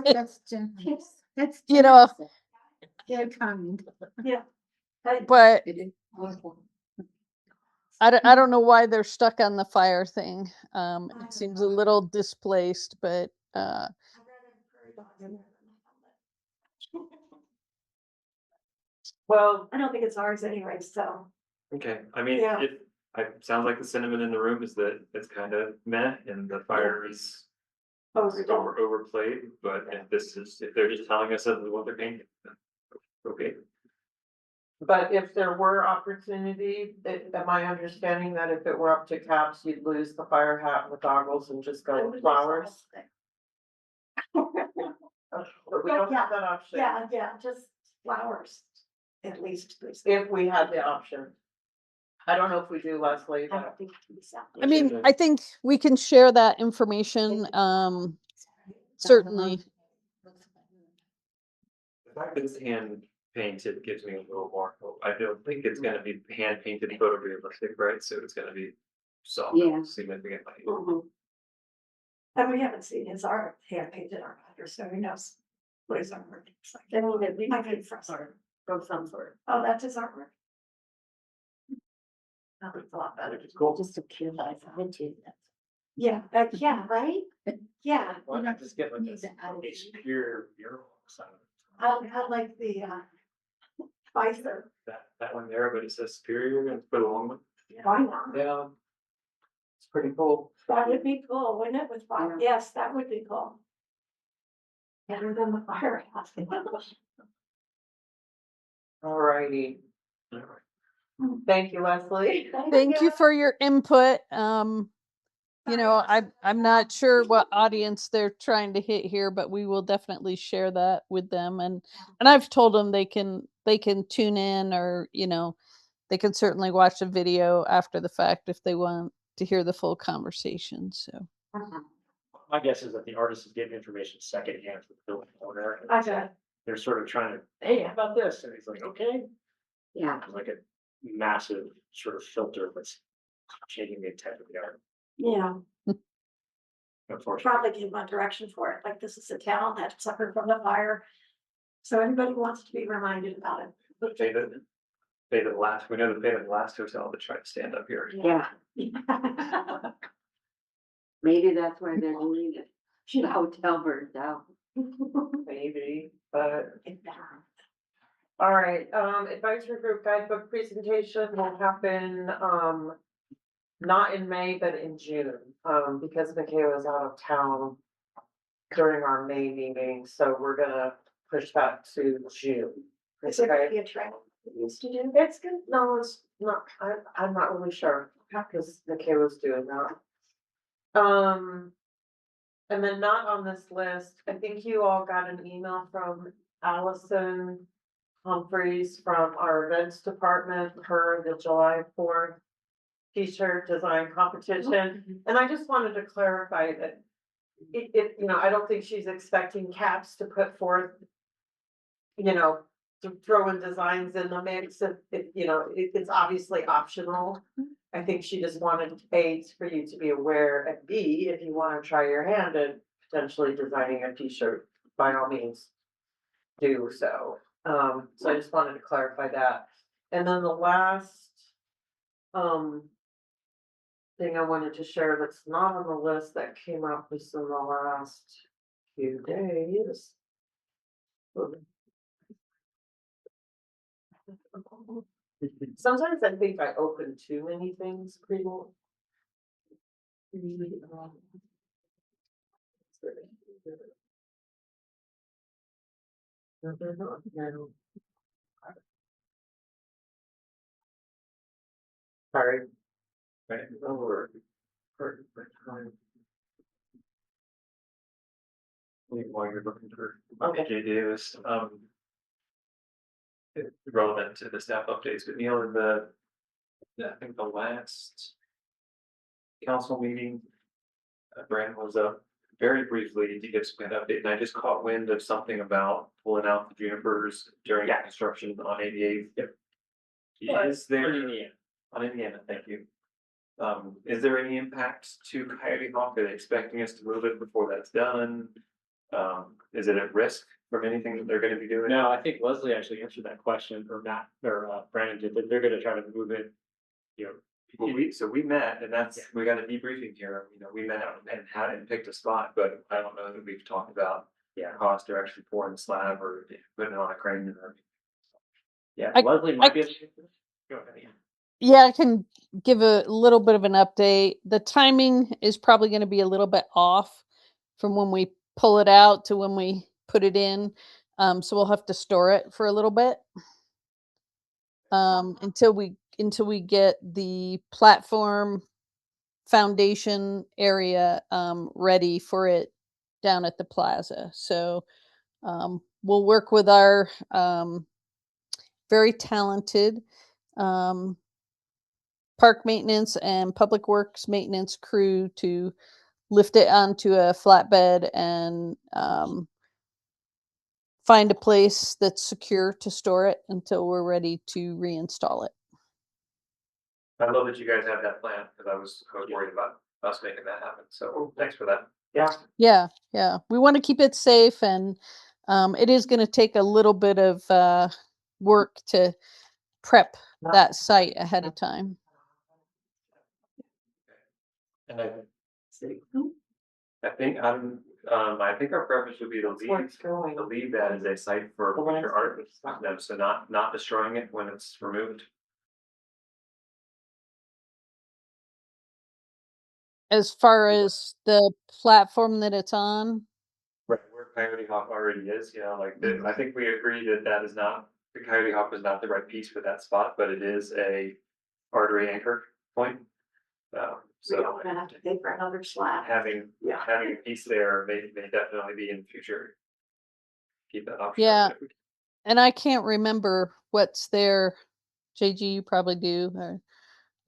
That's generous. That's. You know, They're kind. Yeah. But It is. I don't know why they're stuck on the fire thing. It seems a little displaced, but Well, I don't think it's ours anyway, so. Okay, I mean, Yeah. it sounds like the sentiment in the room is that it's kind of meh and the fire is overplayed, but if they're just telling us this is what they're painting, then okay. but if there were opportunity, am I understanding that if it were up to CAPS, you'd lose the fire hat and the goggles and just go with flowers? But we don't have that option. Yeah, just flowers, at least. If we had the option. I don't know if we do, Leslie, I but don't think it's that. I mean, I think we can share that information. Certainly. The fact that it's hand painted gives me a little more hope. I don't think it's gonna be hand painted photorealistic, right? So it's gonna be soft, Yeah. significantly. Mhm. And we haven't seen his art, hand painted art, either, so who knows what his artwork looks like. I mean, at least I think it's for some. of some sort. Oh, that's his artwork. That looks a lot better. Which is cool. Just a pure life attitude. Yeah, yeah, right? Yeah, Why not just get like Need this the attitude. pure mural sign? I like the, Pfizer, That one there, but it says superior and put a long one. why not? Yeah. It's pretty cool. That would be cool, wouldn't it, with fire? Yeah. Yes, that would be cool. Better than the fire house. alrighty. Thank you, Leslie. Thank you for your input. you know, I'm not sure what audience they're trying to hit here, but we will definitely share that with them. And I've told them they can tune in, or, you know, they can certainly watch a video after the fact if they want to hear the full conversation. So My guess is that the artist is getting information secondhand from the building owner. I bet. They're sort of trying to, hey, how about this? And he's like, okay. Yeah, It's like a massive sort of filter that's changing the intent of the art. Yeah, Unfortunately. probably give them a direction for it, like this is a town that suffered from the fire. So everybody wants to be reminded about it. The fate of the last, we know the fate of the last hotel that tried to stand up here. yeah, maybe that's why they're doing it. The hotel burned down. Maybe, but. All right, advisory group guidebook presentation will happen, not in May, but in June, because Michaela's out of town during our May meeting, so we're gonna push that to June. Is it Okay. be a training it used to do? It's good, no, it's not, I'm not really sure, because Michaela's doing that. And then not on this list, I think you all got an email from Allison Humphreys from our events department, the July 4th t-shirt design competition. And I just wanted to clarify that you know, I don't think she's expecting CAPS to put forth, you know, to throw in designs in the mix. You know, it's obviously optional. I think she just wanted A, for you to be aware, and B, if you want to try your hand at potentially designing a t-shirt, by all means, do so. So I just wanted to clarify that. And then the last thing I wanted to share that's not on the list that came up just in the last few days. Sometimes I think I open too many things, people. Sorry. Right, over. While you're looking for Okay. Jay Davis, relevant to the staff updates, but Neil, in I think the last council meeting, Brandon was up very briefly to give some kind of update, and I just caught wind of something about pulling out the junipers during construction on 88th. Yeah. Is there, On Indiana. on Indiana, thank you. Is there any impact to Coyote Hawk? Are they expecting us to move it before that's done? Is it at risk from anything that they're gonna be doing? No, I think Leslie actually answered that question, or Matt, or Brandon did, that they're gonna try to move it, you know. Well, we met, and Yeah. we got a debriefing here, you know, we met and picked a spot, but I don't know that we've talked about. Yeah. Cost or actually pouring the slab or putting it on a crane or. Yeah, I- Leslie might be able to. Go ahead, yeah. yeah, I can give a little bit of an update. The timing is probably going to be a little bit off from when we pull it out to when we put it in. So we'll have to store it for a little bit. Until we get the platform foundation area ready for it down at the plaza. So we'll work with our very talented park maintenance and public works maintenance crew to lift it onto a flatbed and find a place that's secure to store it until we're ready to reinstall it. I love that you guys have that plan, because I was worried about us making that happen, so thanks for that. Yeah. Yeah. We want to keep it safe, and it is going to take a little bit of work to prep that site ahead of time. And I think I think our preference would be to That's where it's going. leave that as a site for The future art. landscape. So not destroying it when it's removed. As far as the platform that it's on, Right, where Coyote Hawk already is, you know, like, I think we agree that the Coyote Hawk is not the right piece for that spot, but it is a artery anchor point. We So don't wanna have to pay for another slab. having, Yeah. having a piece there may definitely be in the future. Keep that option. Yeah. open if we can. And I can't remember what's there. JG, you probably do. Or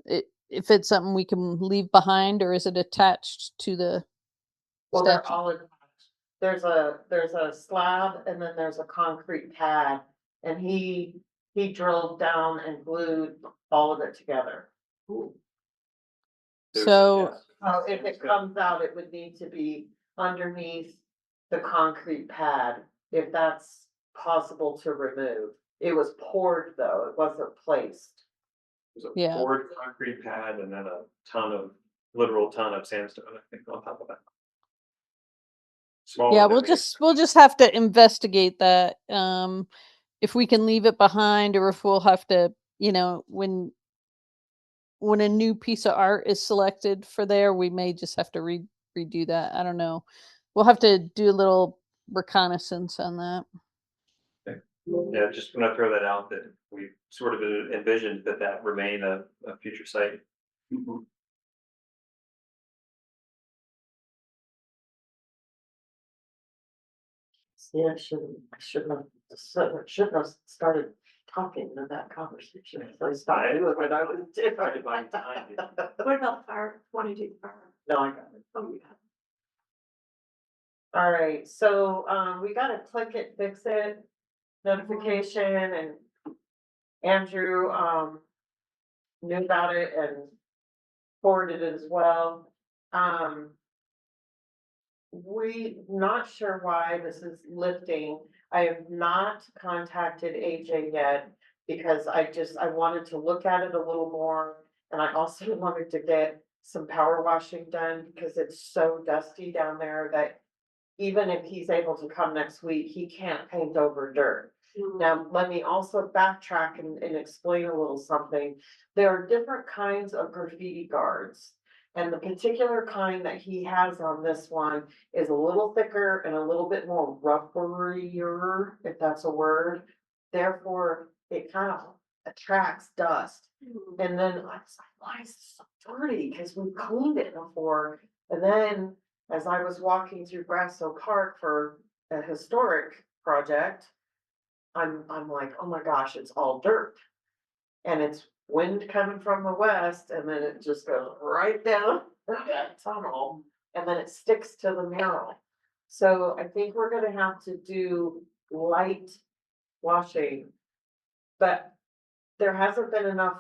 if it's something we can leave behind, or is it attached to the Well, they're statue? all attached. There's a slab and then there's a concrete pad. And he drilled down and glued all of it together. So So if it comes out, it would need to be underneath the concrete pad, if that's possible to remove. It was poured though, it wasn't placed. There's a Yeah. poured concrete pad and then a literal ton of sandstone, I think, on top of that. Smaller yeah, than we'll just have to investigate that. If we can leave it behind, or if we'll have to, when a new piece of art is selected for there, we may just have to redo that. I don't know. We'll have to do a little reconnaissance on that. Yeah, just gonna throw that out that we sort of envisioned that remain a future site. See, I shouldn't have started talking in that conversation. I started when I was different. What about the fire? Wanna do the fire? No, I got it. Oh, yeah. All right, so, we got a click it, fix it notification, and Andrew, knew about it and forwarded it as well. We not sure why this is lifting. I have not contacted AJ yet because I wanted to look at it a little more. And I also wanted to get some power washing done because it's so dusty down there that even if he's able to come next week, he can't paint over dirt. Now, let me also backtrack and explain a little something. There are different kinds of graffiti guards. And the particular kind that he has on this one is a little thicker and a little bit more rubberier, if that's a word. Therefore, it kind of attracts dust. And then I was like, why is this so dirty? Because we cleaned it before. And then as I was walking through Grasso Park for a historic project, I'm like, oh my gosh, it's all dirt. And it's wind coming from the west, and then it just goes right down that tunnel, and then it sticks to the mural. So I think we're gonna have to do light washing. But there hasn't been enough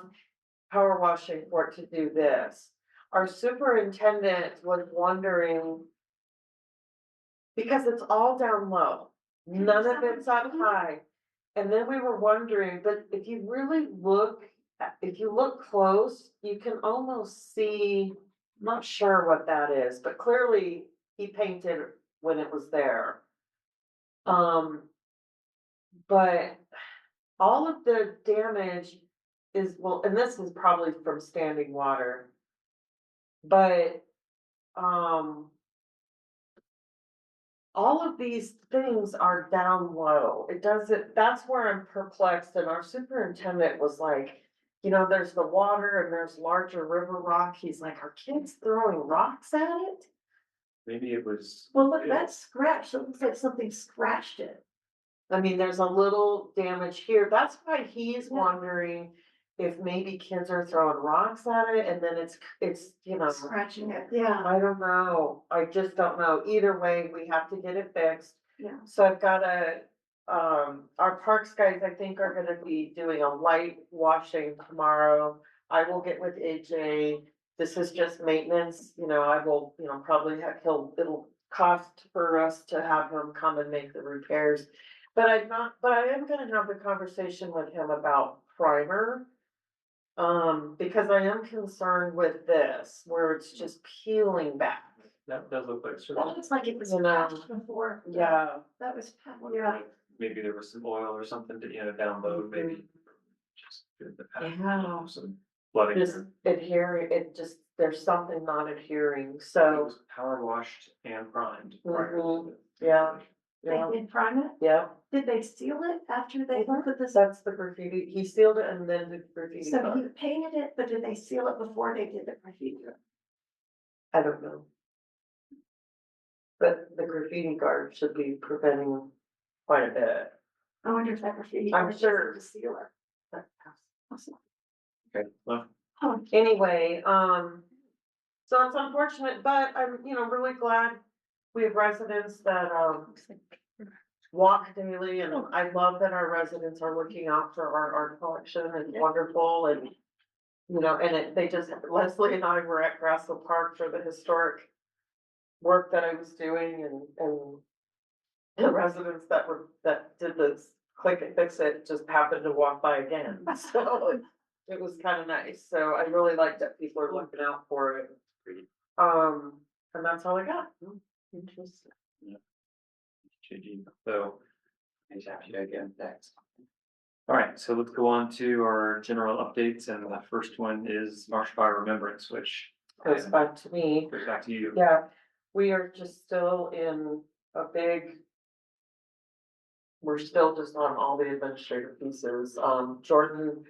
power washing for it to do this. Our superintendent was wondering, because it's all down low, none of it's up high. And then we were wondering, but if you really look, if you look close, you can almost see, I'm not sure what that is, but clearly he painted when it was there. But all of the damage is, well, and this is probably from standing water. But, all of these things are down low. It doesn't, that's where I'm perplexed, and our superintendent was like, there's the water and there's larger river rock. He's like, are kids throwing rocks at it? Maybe it was. Well, look, that's scratched. It looks like something scratched it. I mean, there's a little damage here. That's why he's Yeah. wondering if maybe kids are throwing rocks at it, and then it's, Scratching it, yeah. I don't know. I just don't know. Either way, we have to get it fixed. Yeah. So I've got our parks guys, I think, are gonna be doing a light washing tomorrow. I will get with AJ. This is just maintenance, I will, probably it'll cost for us to have him come and make the repairs. But I am gonna have the conversation with him about primer. Because I am concerned with this, where it's just peeling back. That does look like. That looks like it was You know, patched before. Yeah. That was, yeah. Maybe there was some oil or something to, download, maybe. Just the Yeah. some flooding. Just adhering, there's something not adhering, It so, was power washed and primed. prior to Mhm. the- yeah, They yeah, did prime it? yeah. Did they seal it after they put this? That's the graffiti, he sealed it and then the graffiti. So on he painted it, but did they seal it before they did the graffiti? I don't know. But the graffiti guard should be preventing quite a bit. I wonder if that graffiti. I'm art is sure. The sealer. Okay, well, Oh, Anyway, so it's unfortunate, but I'm, really glad we have residents that, walk daily, and I love that our residents are looking out for our art collection. It's wonderful, and, Leslie and I were at Grassville Park for the historic work that I was doing, and the residents that did this click and fix it just happened to walk by again, so it was kind of nice. So I really like that people are looking out for it. And that's all I got. Interesting. JG, so, thanks, again, thanks. All right, so let's go on to our general updates, and the first one is March Fire Remembrance, which Goes back to me. goes back to you. Yeah, we are just still in a we're still just on all the administrative pieces. Jordan,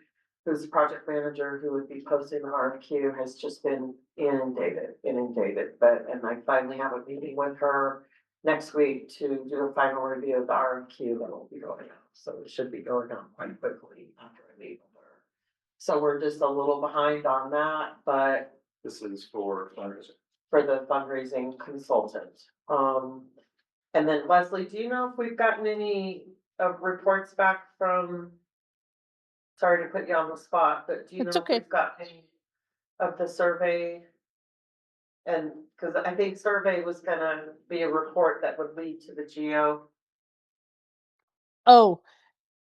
who's the project manager, who would be posting the RFQ, has just been inundated, and I finally have a meeting with her next week to do a final review of the RFQ that will be going out. So it should be going out quite quickly after I meet with her. So we're just a little behind on that, but This is for fundraising. for the fundraising consultant. And then Leslie, do you know if we've gotten any reports back from? Sorry to put you on the spot, but do you know It's if okay. we've got any of the survey? And, cause I think survey was gonna be a report that would lead to the GO. Oh,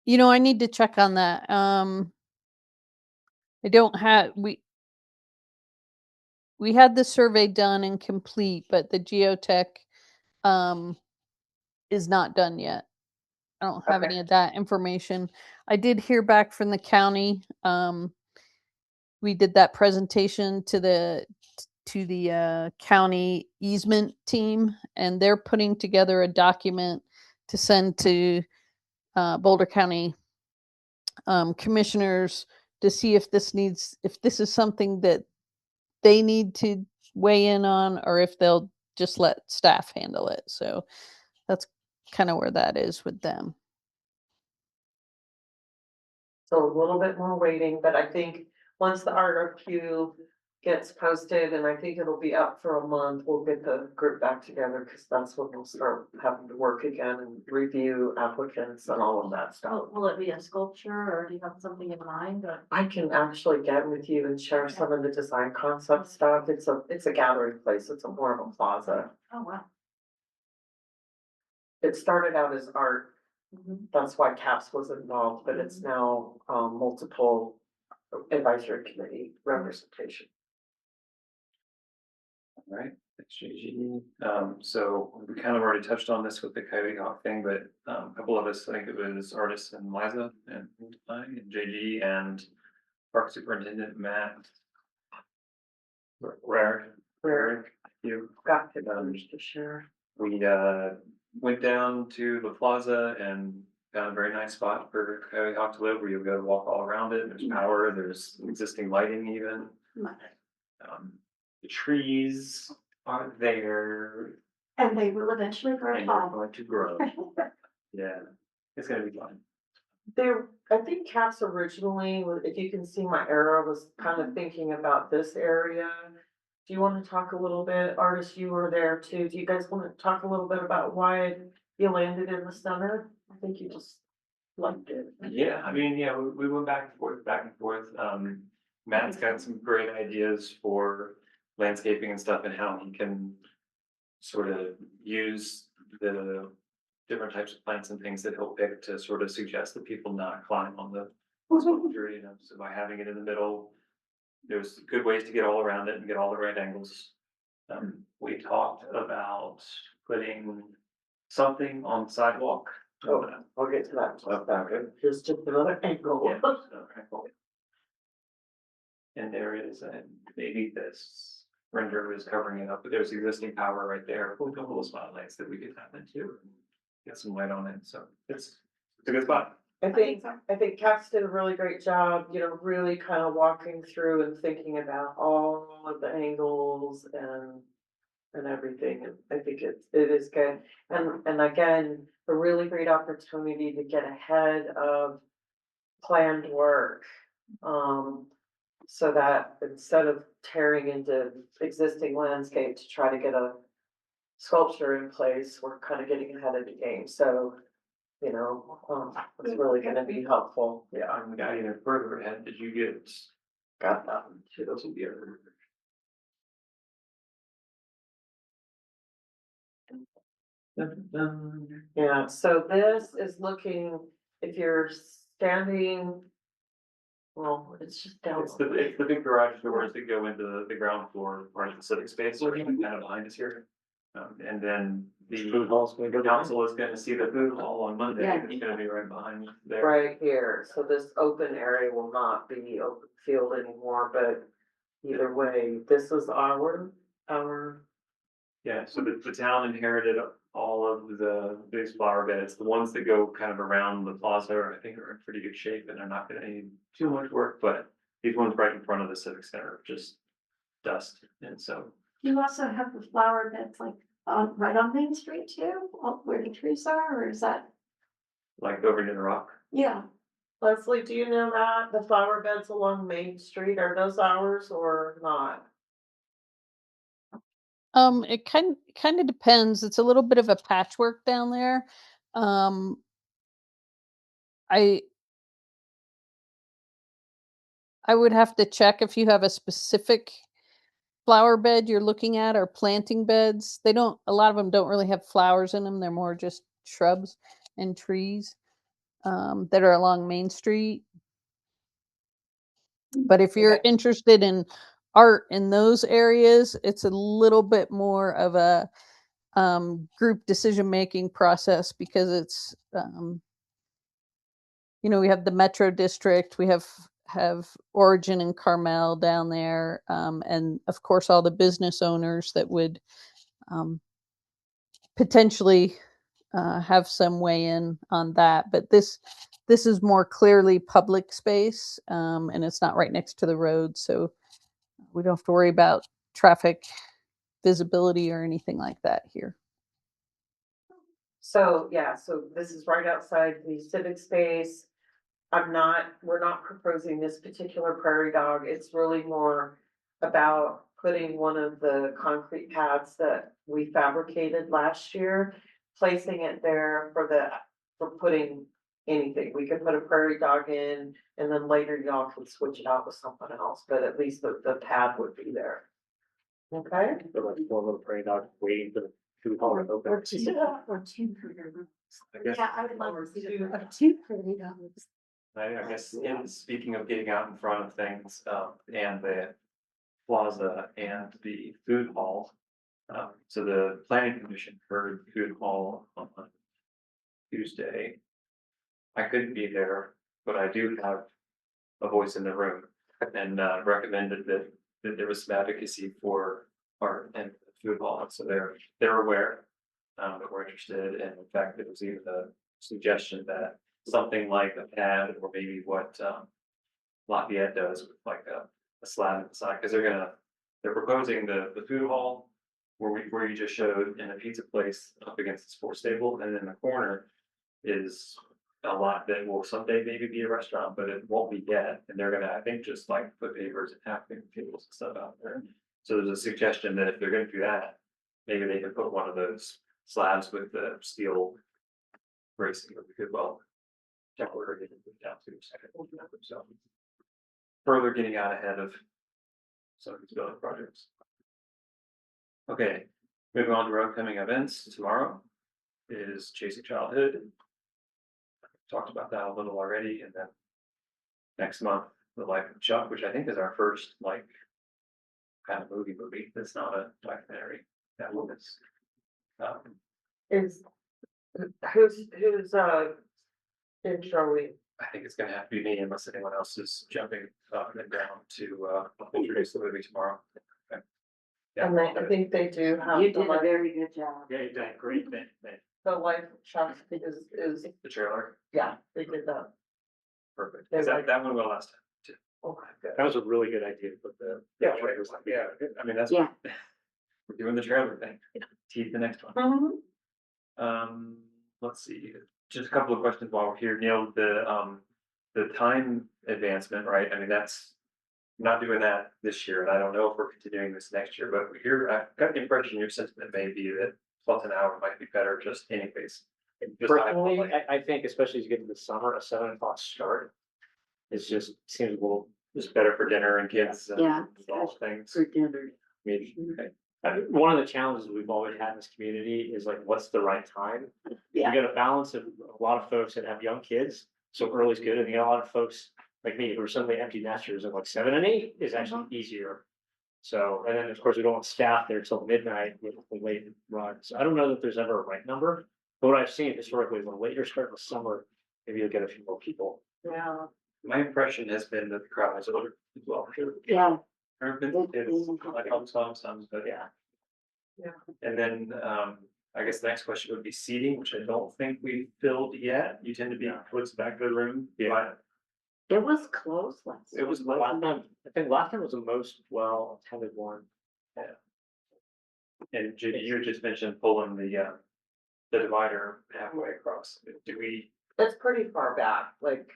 I need to check on that. I don't have, we had the survey done and complete, but the geotech, is not done yet. I don't have any Okay. of that information. I did hear back from the county. We did that presentation to the county easement team, and they're putting together a document to send to Boulder County commissioners to see if this is something that they need to weigh in on, or if they'll just let staff handle it. So that's kind of where that is with them. So a little bit more waiting, but I think once the RFQ gets posted, and I think it'll be up for a month, we'll get the group back together, cause that's when we'll start having to work again and review applicants and all of that stuff. Will it be a sculpture, or do you have something in mind, or? I can actually get with you and share some of the design concept stuff. It's a gathering place. It's more of a plaza. Oh, wow. It started out as art. Mhm. That's why CAPS was involved, but it's now multiple advisory committee representation. All right, thanks, JG. So we kind of already touched on this with the Coyote Hawk thing, but a couple of us, I think it was artists and Liza and JG and Park Superintendent Matt. Rarick, you Got it, to share. we went down to the plaza and found a very nice spot for Coyote Hawk to live, where you'll go walk all around it. There's power, there's existing lighting even. The trees are there And they will eventually grow and they're tall. going to grow. Yeah, it's gonna be fun. I think CAPS originally, if you can see my arrow, was kind of thinking about this area. Do you want to talk a little bit, artists, you were there too, do you guys want to talk a little bit about why you landed in the center? I think you just liked it. Yeah, I mean, yeah, we went back and forth. Matt's got some great ideas for landscaping and stuff, and how he can sort of use the different types of plants and things that he'll pick to sort of suggest that people not climb on the sculpture, so by having it in the middle, there's good ways to get all around it and get all the right angles. We talked about putting something on the sidewalk. Oh, I'll get to that. Okay. Here's just another angle. Yeah, okay, cool. And there is, maybe this render is covering it up, but there's existing power right there, with a couple of spotlights that we could tap into, and get some light on it, so it's a good spot. I think Kat's did a really great job, you know, really kind of walking through and thinking about all of the angles and everything. And I think it is good. And again, a really great opportunity to get ahead of planned work. So that instead of tearing into existing landscape to try to get a sculpture in place, we're kind of getting ahead of the game. So, you know, it's really gonna be helpful. Yeah, I'm got even further ahead. Did you get? Got that. Sure, those will be other. Yeah, so this is looking, if you're standing, well, it's just down. It's the big garage doors that go into the ground floor part of the civic space, so kind of behind us here. And then the Food hall's gonna go down. council is gonna see the food hall on Monday, Yeah. it's gonna be right behind there. Right here, so this open area will not be open field anymore, but either way, this is our. Yeah, so the town inherited all of these flower beds, the ones that go kind of around the plaza, I think are in pretty good shape and are not gonna need too much work, but these ones right in front of the civic center are just dust, and so. You also have the flower beds like right on Main Street too, where the trees are, or is that? Like over near the rock. Yeah, Leslie, do you know that the flower beds along Main Street, are those ours or not? It kind of depends. It's a little bit of a patchwork down there. Um, I I would have to check if you have a specific flower bed you're looking at or planting beds. They don't, a lot of them don't really have flowers in them. They're more just shrubs and trees that are along Main Street. But if you're Okay. interested in art in those areas, it's a little bit more of a group decision making process because it's you know, we have the Metro District, we have Origin and Carmel down there, and of course all the business owners that would potentially have some weigh in on that. But this is more clearly public space, and it's not right next to the road, so we don't have to worry about traffic visibility or anything like that here. So, yeah, so this is right outside the civic space. We're not proposing this particular prairie dog. It's really more about putting one of the concrete pads that we fabricated last year, placing it there for putting anything. We could put a prairie dog in and then later y'all could switch it out with something else, but at least the pad would be there. Okay? They're like four little prairie dogs waiting for the food hall to open. Or two prairie dogs. I guess, yeah, I would love to see Two. that. Two prairie dogs. I guess speaking of getting out in front of things, and the plaza and the food hall. So the planning commission heard food hall on Tuesday. I couldn't be there, but I do have a voice in the room and recommended that there was some advocacy for art and food hall, so they're aware that we're interested, and in fact, there was even a suggestion that something like a pad or maybe what Lafayette does with like a slab at the side, because they're proposing the food hall where you just showed, in a pizza place up against the sports stable, and in the corner is a lot that will someday maybe be a restaurant, but it won't be yet. And they're gonna, I think, just like put papers and half-thing tables and stuff out there. So there's a suggestion that if they're gonna do that, maybe they can put one of those slabs with the steel bracing would be good. Well, temporary they can put down to so further getting out ahead of some of these building projects. Okay, moving on to our upcoming events. Tomorrow is Chasing Childhood. Talked about that a little already, and then next month, The Life of Chuck, which I think is our first like kind of movie that's not a documentary. That one is Is, who's intro we? I think it's gonna have to be me unless anyone else is jumping up and down to introduce the movie tomorrow. Okay. Yeah, And I think they do have. You did a very good job. Yeah, you've done a great thing. the life chunk is, The trailer, yeah, they did that. perfect. They 'Cause like- that one will last time too. Okay, good. That was a really good idea, but Yeah, yeah, I mean, that's. Yeah. We're doing the trailer thing, tease the next one. Mhm. Let's see, just a couple of questions while we're here, Neil, the time advancement, right? I mean, that's. Not doing that this year, and I don't know if we're continuing this next year, but here, I've got the impression your sentiment may be that plus an hour might be better just anyways. Just personally, eyeballing. I think especially as you get into the summer, a 7 o'clock start. Is just, seems a little, Just better for dinner and kids and Yeah. all things. For dinner. Maybe, okay. one of the challenges we've always had in this community is like, what's the right time? You Yeah. got a balance of a lot of folks that have young kids, so early is good, and you got a lot of folks like me who are suddenly empty nesters, and like 7 and 8 is actually easier. So, and then of course, we don't want staff there till midnight with the late runs. I don't know that there's ever a right number, but what I've seen historically, when later start in the summer, maybe you'll get a few more people. Yeah, My impression has been that the crowd is older as well. Yeah. There have been kids, like some, but yeah. Yeah. And then, I guess the next question would be seating, which I don't think we filled yet. You tend to be towards the back of the room. Yeah. It was close last. It was Last time, I think last time was the most well attended one. And Judy, you had just mentioned pulling the divider halfway across. Do we, it's pretty far back, like,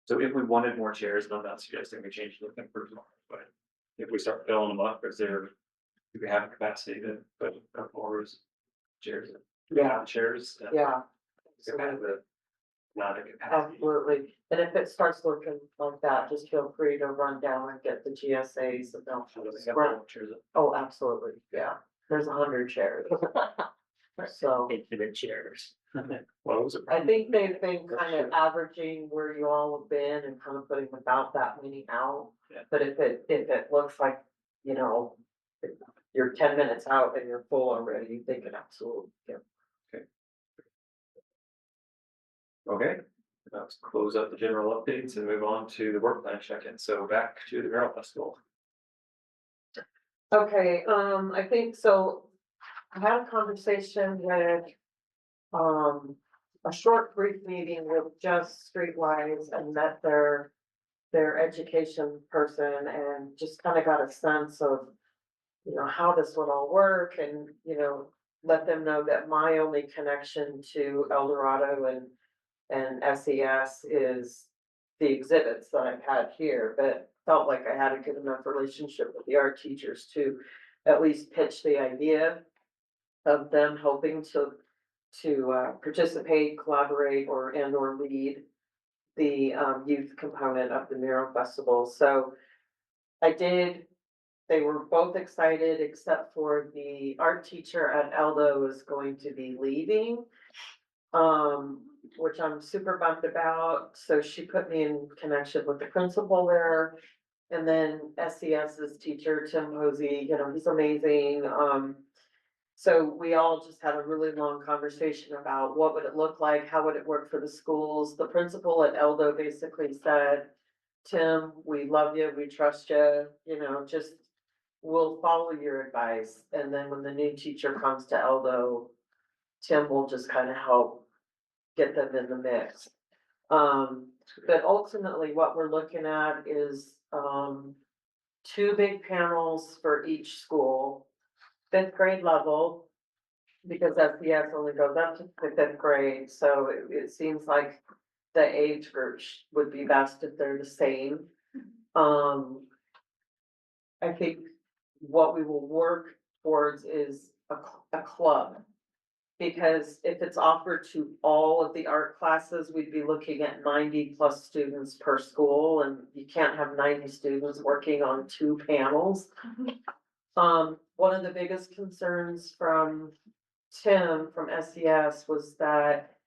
so if we wanted more chairs, and I'm not suggesting we change the thing for tomorrow, but if we start filling them up, do we have capacity to put a couple more rows of chairs? Yeah. Chairs. yeah. Not a capacity. Absolutely, and if it starts looking like that, just feel free to run down and get the GSAs and they'll. So they have more chairs. Oh, absolutely, yeah, there's 100 chairs. So, Infinite chairs. Well, it was a. I think they've been kind of averaging where you all have been and kind of putting about that many out. Yeah. But if it looks like, you know, if you're 10 minutes out and you're full already, they can absolutely, yeah. Okay, let's close up the general updates and move on to the work plan check-in. So back to the Mural Festival. Okay, I think so. I had a conversation with, a short brief meeting with just Streetwise and met their education person and just kind of got a sense of, you know, how this would all work and, you know, let them know that my only connection to El Dorado and SES is the exhibits that I've had here, but felt like I had a good enough relationship with the art teachers to at least pitch the idea of them hoping to participate, collaborate, or lead the youth component of the mural festival. So I did. They were both excited, except for the art teacher at Eldo is going to be leaving, which I'm super bummed about. So she put me in connection with the principal there. And then SES's teacher, Tim Hosey, you know, he's amazing. So we all just had a really long conversation about what would it look like, how would it work for the schools. The principal at Eldo basically said, Tim, we love you, we trust you, you know, just we'll follow your advice. And then when the new teacher comes to Eldo, Tim will just kind of help get them in the mix. But ultimately what we're looking at is 2 big panels for each school. 5th grade level, because SES only goes up to the 5th grade, so it seems like the age groups would be best if they're the same. I think what we will work towards is a club. Because if it's offered to all of the art classes, we'd be looking at 90+ students per school, and you can't have 90 students working on 2 panels. One of the biggest concerns from Tim from SES was that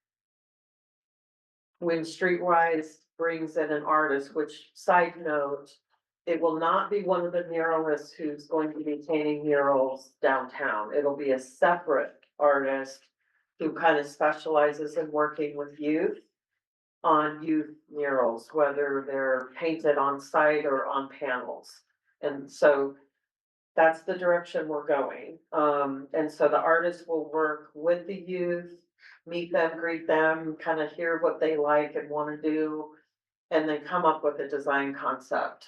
when Streetwise brings in an artist, which side note, it will not be one of the muralists who's going to be painting murals downtown. It'll be a separate artist who kind of specializes in working with youth on youth murals, whether they're painted on site or on panels. And so that's the direction we're going. And so the artists will work with the youth, meet them, greet them, kind of hear what they like and want to do, and then come up with a design concept.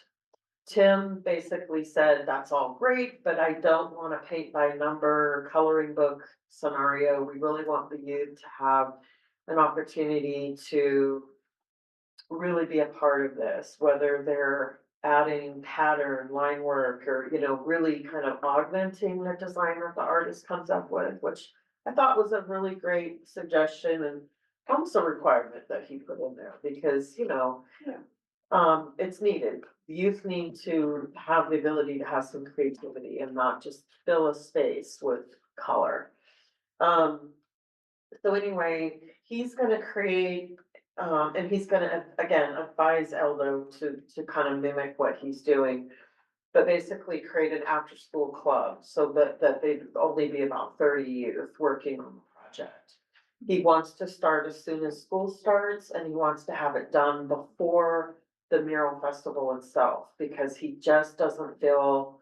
Tim basically said, that's all great, but I don't want a paint by number coloring book scenario. We really want the youth to have an opportunity to really be a part of this, whether they're adding pattern, line work, or, you know, really kind of augmenting the design that the artist comes up with, which I thought was a really great suggestion and almost a requirement that he put in there, because, you know, it's needed. The youth need to have the ability to have some creativity and not just fill a space with color. So anyway, he's gonna create, and he's gonna, again, advise Eldo to kind of mimic what he's doing. But basically create an after-school club so that they'd only be about 30 youth working on the project. He wants to start as soon as school starts, and he wants to have it done before the mural festival itself, because he just doesn't feel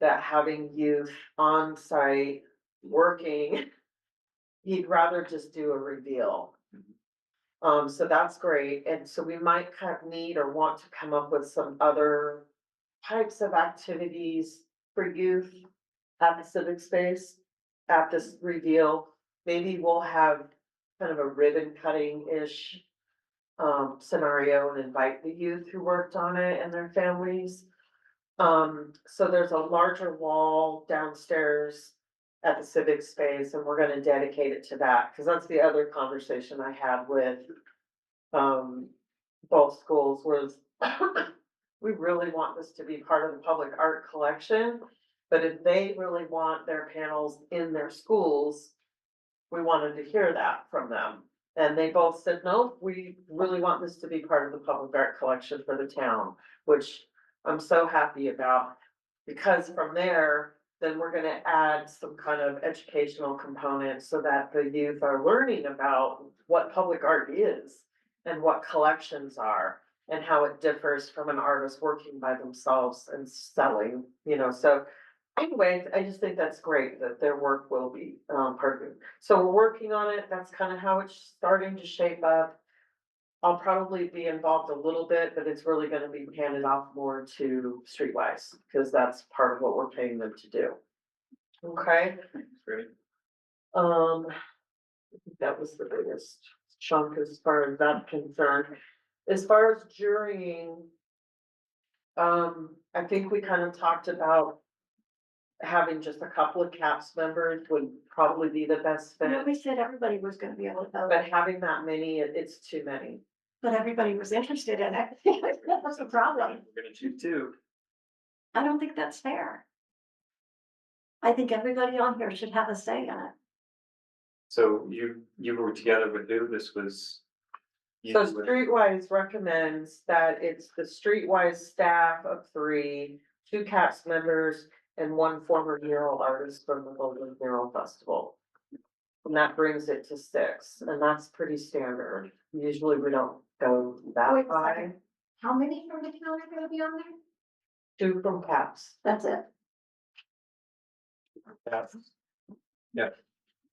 that having youth on site working, he'd rather just do a reveal. So that's great, and so we might kind of need or want to come up with some other types of activities for youth at the civic space, at this reveal. Maybe we'll have kind of a ribbon cutting-ish scenario and invite the youth who worked on it and their families. So there's a larger wall downstairs at the civic space, and we're gonna dedicate it to that, because that's the other conversation I had with both schools was we really want this to be part of the public art collection, but if they really want their panels in their schools, we wanted to hear that from them. And they both said, no, we really want this to be part of the public art collection for the town, which I'm so happy about. Because from there, then we're gonna add some kind of educational component so that the youth are learning about what public art is and what collections are and how it differs from an artist working by themselves and selling, you know, so. Anyway, I just think that's great that their work will be part of it. So we're working on it. That's kind of how it's starting to shape up. I'll probably be involved a little bit, but it's really gonna be handed off more to Streetwise, because that's part of what we're paying them to do. Okay, Great. I think that was the biggest chunk as far as that's concerned. As far as jurying, I think we kind of talked about having just a couple of CAPS members would probably be the best fit. No, we said everybody was gonna be able to vote, But having that many, it's too many. but everybody was interested in it. That's the problem. We're gonna choose two. I don't think that's fair. I think everybody on here should have a say in it. So you were together with who? This was. you So with- Streetwise recommends that it's the Streetwise staff of 3, 2 CAPS members, and 1 former mural artist from the Golden Mural Festival. And that brings it to 6, and that's pretty standard. Usually we don't go that Wait a high. second. How many from the town are gonna be on there? 2 from CAPS. That's it. Yeah.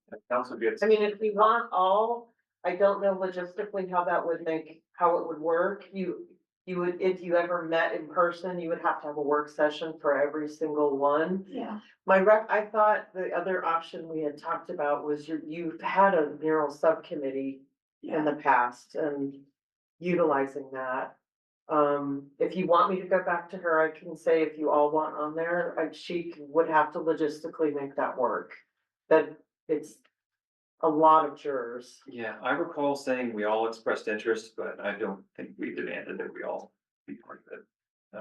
That council gets. I mean, if we want all, I don't know logistically how that would how it would work. You would, if you ever met in person, you would have to have a work session for every single one. Yeah. I thought the other option we had talked about was you've had a mural subcommittee in the past and utilizing that. If you want me to go back to her, I can say if you all want on there, she would have to logistically make that work. That it's a lot of jurors. Yeah, I recall saying we all expressed interest, but I don't think we demanded that we all be part of it.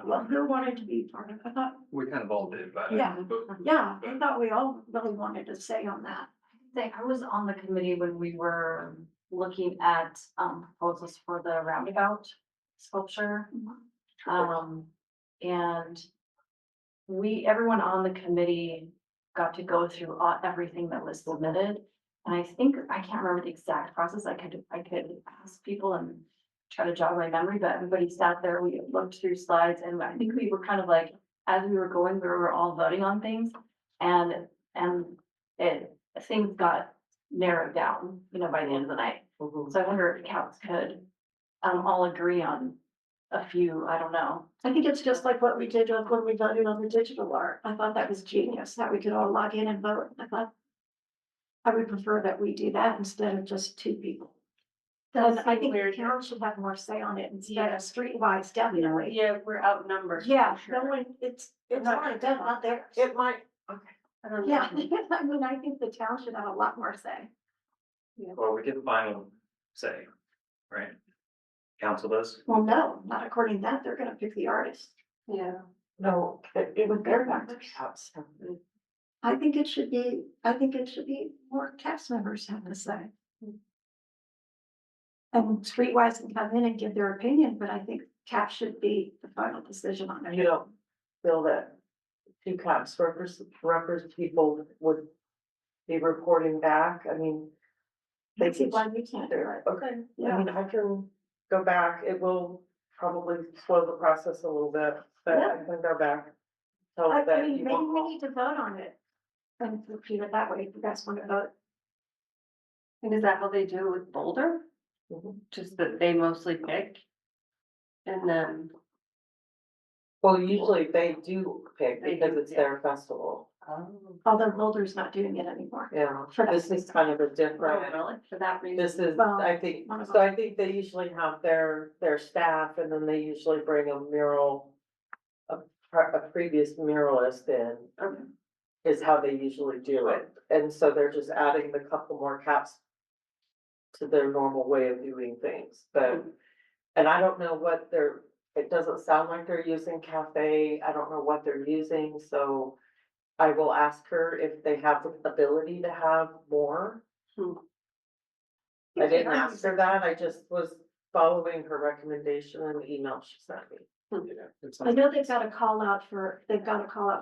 Well, who wanted to be part of it? I thought, We kind of all did, but. Yeah. yeah, I thought we all really wanted to say on that. I was on the committee when we were looking at proposals for the roundabout sculpture. And everyone on the committee got to go through everything that was submitted. And I think, I can't remember the exact process. I could ask people and try to jog my memory, but everybody sat there, we looked through slides, and I think we were kind of like, as we were going, we were all voting on things and things got narrowed down, you know, by the end of the night. Mhm. So I wonder if counts could, all agree on a few, I don't know. I think it's just like what we did when we voted on the digital art. I thought that was genius, that we could all log in and vote. I thought I would prefer that we do that instead of just two people. And I think the town should have more say on it instead of streetwise, definitely. Yeah, we're outnumbered. Yeah, for no sure. one, it's not them, not theirs. It might, okay. I don't know. Yeah, I mean, I think the town should have a lot more say. Well, we get the final say, right? Council does. Well, no, not according to that, they're gonna pick the artist. Yeah. No, it would be Their back to members. caps. I think it should be more cast members have to say. And streetwise can come in and give their opinion, but I think CAP should be the final decision on You it. don't feel that two caps people would be reporting back? I mean, they See could, why we can't do it. okay, I Yeah. mean, I can go back. It will probably slow the process a little bit, but I can go back. Tell I that mean, you maybe want- we need to vote on it. And repeat it that way, if you guys want to vote. And is that how they do it with Boulder? Mhm. Just that they mostly pick? And then, Well, usually they do pick They because do, it's yeah. their festival. Although Boulder's not doing it anymore. Yeah, For this is kind of a oh, different. really? For that reason? This is, Well, I think, one of so I think they usually have their staff and then they usually bring a mural. A previous muralist in, is how they usually do it, and so they're just adding the couple more caps. To their normal way of doing things, but, and I don't know what it doesn't sound like they're using cafe, I don't know what they're using, so. I will ask her if they have the ability to have more. I didn't ask her that, I just was following her recommendation in the email she sent me. I know they've got a call out for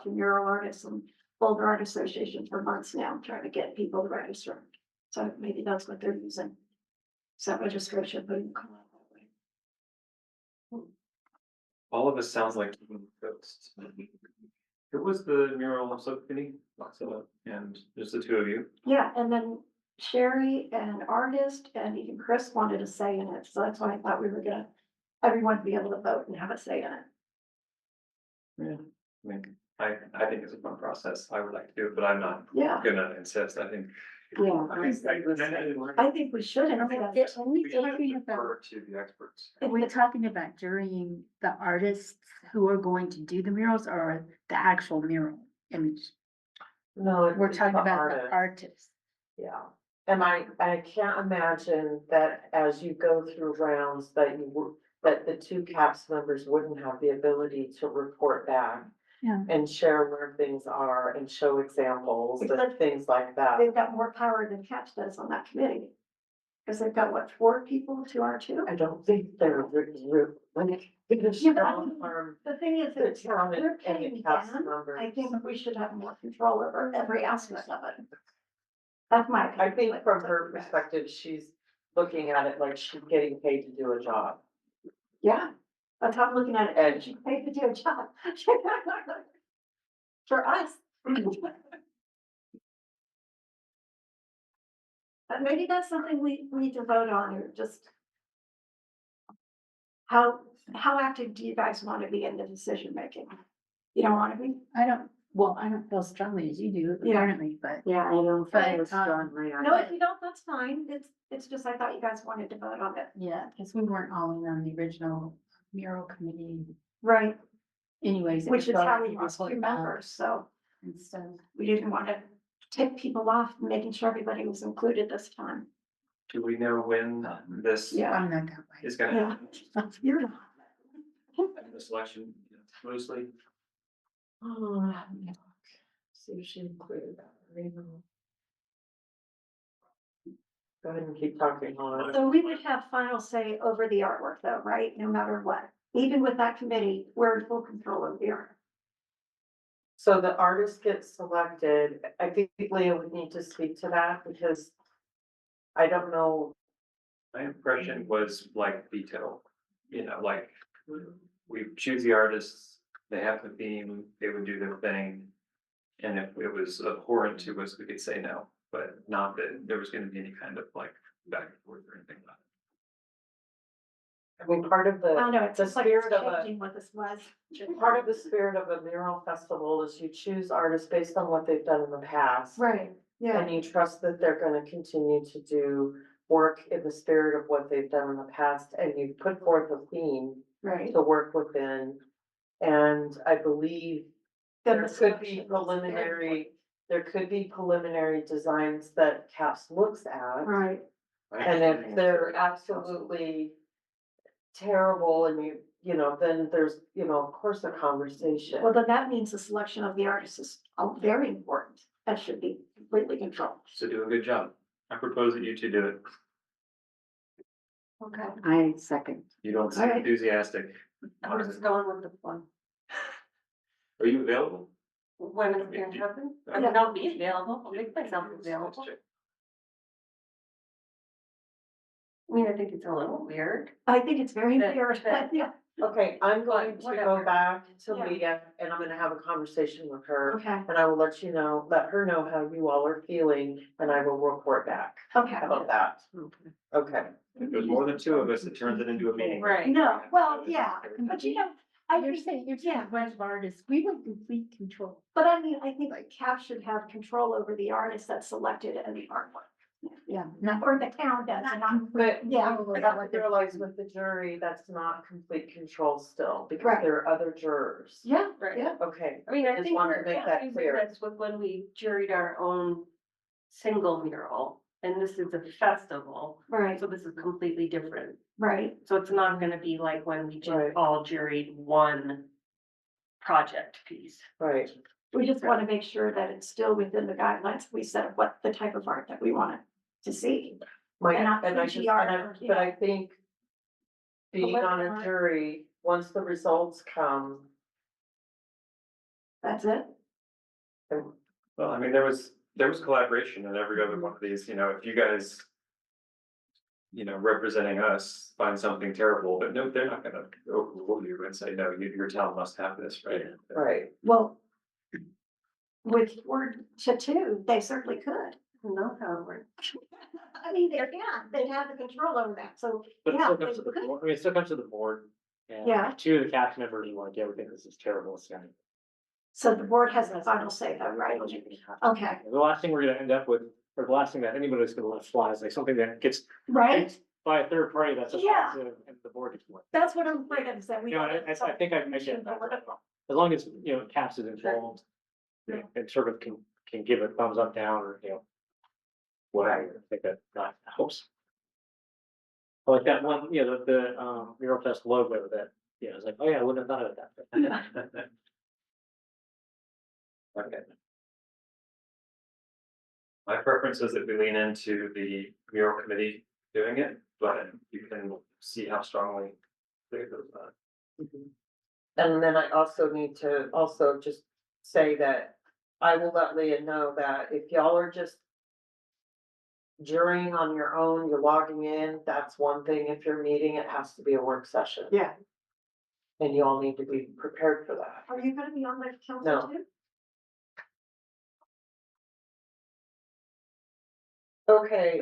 mural artists and Boulder Art Association for months now, trying to get people to register. So maybe that's what they're using. So registration, putting the call out that way. All of us sounds like ghosts. Who was the mural subcommittee? And just the two of you? Yeah, and then Sherry and artist and even Chris wanted a say in it, so that's why I thought we were gonna, everyone be able to vote and have a say in it. Yeah. I mean, I think it's a fun process, I would like to do it, but I'm not Yeah, gonna insist, I think. Yeah. I think we should. Are we We should talking about, defer to the experts. are we talking about jurying the artists who are going to do the murals or the actual mural image? No, We're it's talking the about artist. the artist. Yeah, and I can't imagine that as you go through rounds that that the two CAPS members wouldn't have the ability to report back. Yeah. And share where things are and show examples and Except things like that. they've got more power than CAPS does on that committee. Because they've got what, 4 people to our 2? I don't think they're like. Yeah, but I mean, the thing is, The if town we're and paying the CAPS them, members. I think we should have more control over every aspect of it. That's my opinion. I think from her perspective, she's looking at it like she's getting paid to do a job. Yeah, that's how I'm looking at it, and she paid to do a job. For us. But maybe that's something we need to vote on, or just. How active do you guys want to be in the decision making? You don't want to be? I don't feel strongly as you do, Yeah. apparently, but Yeah, I don't But, feel strongly on No, it. if you don't, that's fine. It's just, I thought you guys wanted to vote on it. yeah, because we weren't all in on the original mural committee Right. anyways. it Which was is how going we to lost be 2 members, so And stuff. we didn't want to take people off, making sure everybody was included this time. Do we know when this Yeah. I'm not that way. is gonna Yeah. happen? You're not. The selection loosely? Oh, see if she included that. Go ahead and keep talking on. So we would have final say over the artwork though, right? No matter what. Even with that committee, we're in full control of the art. So the artist gets selected, I think Leah would need to speak to that because. I don't know, My impression was like veto, like we choose the artists they have the theme, they would do their thing. And if it was abhorrent to us, we could say no, but not that there was gonna be any kind of like back and forth or anything like I mean, part of the. I don't know, it's the just like it's spirit of a- changing what this was. Part of the spirit of a mural festival is you choose artists based on what they've done in the past. Right, yeah, And you trust that they're gonna continue to do work in the spirit of what they've done in the past, and you put forth a theme right. to work within. And I believe Then there the could be selection is very preliminary, there could be preliminary designs that CAPS looks at. Right, And if they're absolutely terrible and you know, then there's, you know, of course, a conversation. well, then that means the selection of the artist is very important. That should be completely controlled. that. So do a good job. I propose that you two do it. Okay. I second. You don't seem All right. enthusiastic. I'm just going with the one. Are you available? When it's gonna happen, I Yeah. mean, I'll be available, I'll make myself available. I mean, I think it's a little weird. I think it's very That- weird, that- but yeah, Okay, I'm going to Whatever. go back to Yeah. Leah and I'm gonna have a conversation with her. okay, And I will let you know, let her know how you all are feeling and I will report back okay. about that. Okay. If there's more than two of us, it turns it into a meeting. Right. No, well, yeah, but you know, I You're think, saying, you're yeah. saying a bunch of artists, we want complete control. But I mean, I think like CAP should have control over the artist that's selected and the artwork. Yeah, not. Or the town does, not, But yeah, I have to realize with the jury, that's not complete control still, because Right. there are other jurors. yeah, Right. yeah. Okay, I mean, I Just think wanted to we're, make yeah, that we did clear. this with when we juried our own single mural, and this is a festival, Right, so this is completely different. right, So it's not gonna be like when we Right. all juried one project piece. right. we just wanna make sure that it's still within the guidelines we set of what the type of art that we want to see. My, And not and I cringy just, art, and I, yeah. but I think being on Political a art. jury, once the results come, That's it? Well, I mean, there was collaboration in every other one of these, you know, if you guys. You know, representing us find something terrible, but no, they're not gonna overrule you and say, no, your town must have this, right? right, Well, with word to two, they certainly could. No, how it works. I mean, they can, they have the control over that, so, But it yeah. still they comes to the could. board, I mean, it still comes to the board. And Yeah. two of the cast members are like, yeah, we think this is terrible, it's gonna. So the board has the final say though, right? Okay, The last thing we're gonna end up with, or the last thing that anybody's gonna let fly is like something that gets right? picked by a third party that's Yeah. offensive and the board gets one. That's what I'm afraid of, is that we. You know, don't I have think I something get that. political. As long as, you know, CAPS is involved. Yeah. And sort of can give a thumbs up, down, or, you know. Whatever, I think that helps. Like that one, you know, the Mural Fest logo that, you know, it's like, oh yeah, I wouldn't have thought of that. Okay. My preference is that we lean into the mural committee doing it, but you can see how strongly they go with that. and then I also need to also just say that I will let Leah know that if y'all are just jurying on your own, you're logging in, that's one thing. If you're meeting, it has to be a work session. Yeah. And you all need to be prepared for that. Are you gonna be on the council No. too? Okay,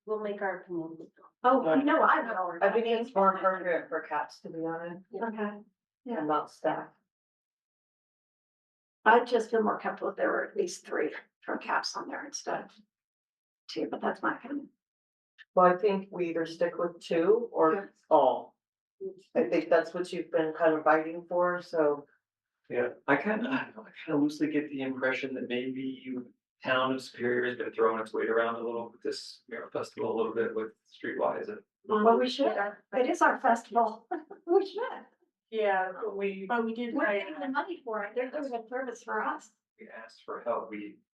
We'll make our opinion. Oh, you know, I know. I think it's more appropriate for cats to be on it Okay, yeah. and not staff. I just feel more comfortable if there were at least three from CAPS on there instead of two, but that's my opinion. Well, I think we either stick with two Yeah. or all. I think that's what you've been kind of fighting for, so. Yeah, I kind of loosely get the impression that maybe town of Superior has been throwing its weight around a little with this mural festival a little bit with Streetwise and. Well, we should, it is our festival, we should, Yeah, but we did. we're getting the money for it, they're doing a service for us. We asked for help,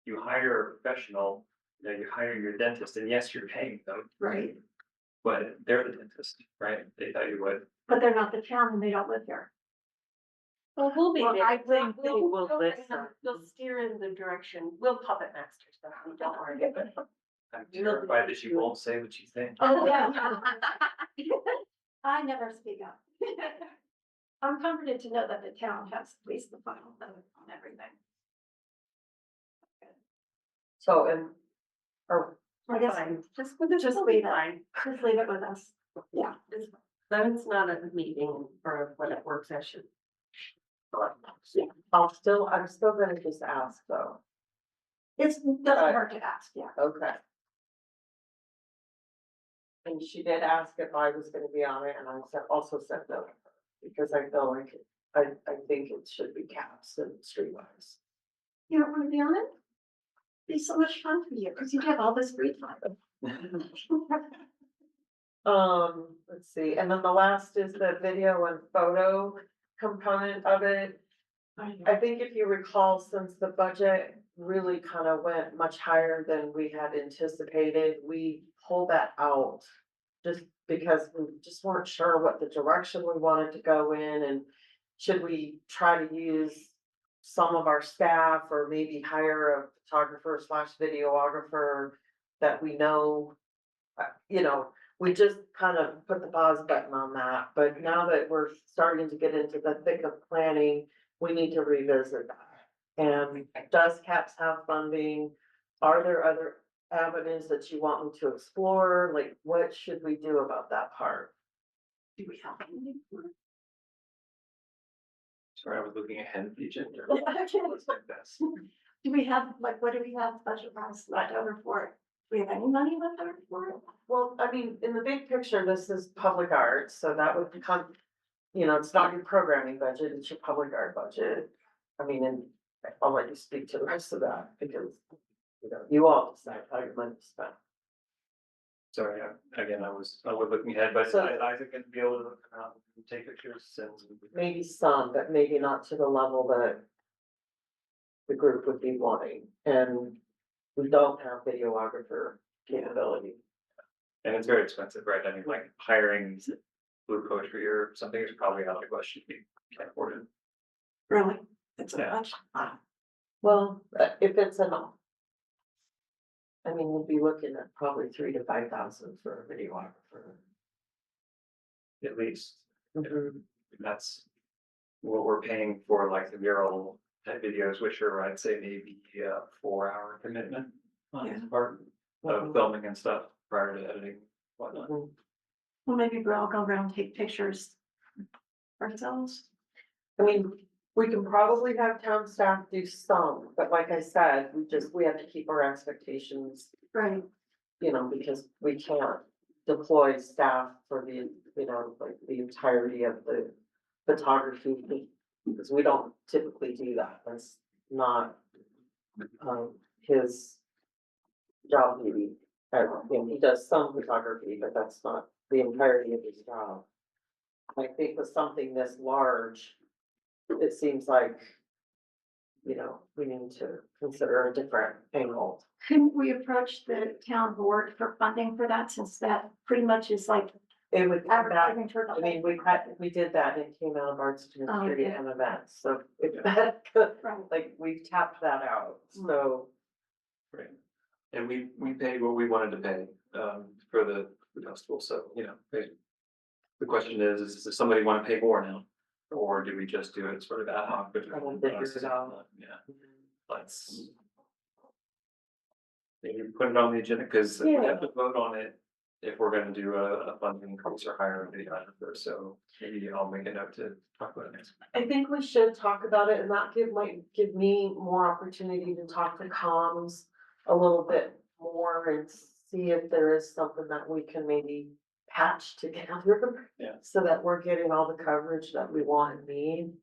you hire a professional, you know, you hire your dentist, and yes, you're paying them, Right. but they're the dentist, right? They tell you what. But they're not the town and they don't live here. Well, we'll be Well, there. I think they will We'll steer in the direction, we'll puppet master stuff, don't worry. I'm terrified that you won't say what you think. Oh, yeah. I never speak up. I'm comforted to know that the town has at least the final vote on everything. So, and, or, I guess Fine. just leave it, just leave it with us. Yeah. Then it's not a meeting or a work session. I'm still gonna just ask though. It doesn't hurt to ask, yeah. Okay. And she did ask if I was gonna be on it, and I said, also said no, because I feel like, I think it should be caps and streetwise. You don't want to be on it? Be so much fun for you, because you have all this free time. Let's see, and then the last is the video and photo component of it. I think if you recall, since the budget really kind of went much higher than we had anticipated, we pulled that out. Just because we just weren't sure what the direction we wanted to go in, and should we try to use some of our staff or maybe hire a photographer slash videographer that we know. You know, we just kind of put the pause button on that, but now that we're starting to get into the thick of planning, we need to revisit that. And does CAPS have funding? Are there other avenues that you want me to explore? Like, what should we do about that part? Do we have anything for it? Sorry, I was looking ahead of the agenda. Okay. Like this. Do we have, like, what do we have budget wise left over for it? Do we have any money left over for it? Well, I mean, in the big picture, this is public art, so that would become, you know, it's not your programming budget, it's your public art budget. I mean, and I'll let you speak to the rest of that, because, you know, you all decide how your money is spent. Sorry, again, I was looking ahead, but So- Isaac can be able to come out and take pictures and. Maybe some, but maybe not to the level that the group would be wanting, and we don't have videographer capability. And it's very expensive, right? I mean, like hiring Blue Poetry or something is probably out of the question. You can't afford it. Really? It's a Yeah. bunch. Well, if it's enough. I mean, we'll be looking at probably 3,000 to 5,000 for a videographer. At least. Mhm. That's what we're paying for, like the mural type videos, which are, I'd say maybe a 4-hour commitment on his part of filming and stuff prior to editing, whatnot. Mhm. Well, maybe we'll all go around and take pictures ourselves. I mean, we can probably have town staff do some, but like I said, we have to keep our expectations, Right. you know, because we can't deploy staff for the, you know, like the entirety of the photography. Because we don't typically do that. That's not, his job duty. You know, he does some photography, but that's not the entirety of his job. I think with something this large, it seems like, you know, we need to consider a different angle. Couldn't we approach the town board for funding for that, since that pretty much is like It would come back, advertising for the I mean, we did that and it came out of arts Oh, community okay. and events, so if that, Right. like, we've tapped that out, so. Right. And we paid what we wanted to pay, for the festival, so, you know, the question is does somebody want to pay more now? Or do we just do it sort of ad hoc? I won't figure it out. Yeah, let's. Maybe put it on the agenda, because we have to vote on it if we're gonna do a funding increase or hire a videographer, so maybe I'll make a note to talk about it next. I think we should talk about it, and that might give me more opportunity to talk to comms a little bit more and see if there is something that we can maybe patch together. Yeah. So that we're getting all the coverage that we want and need.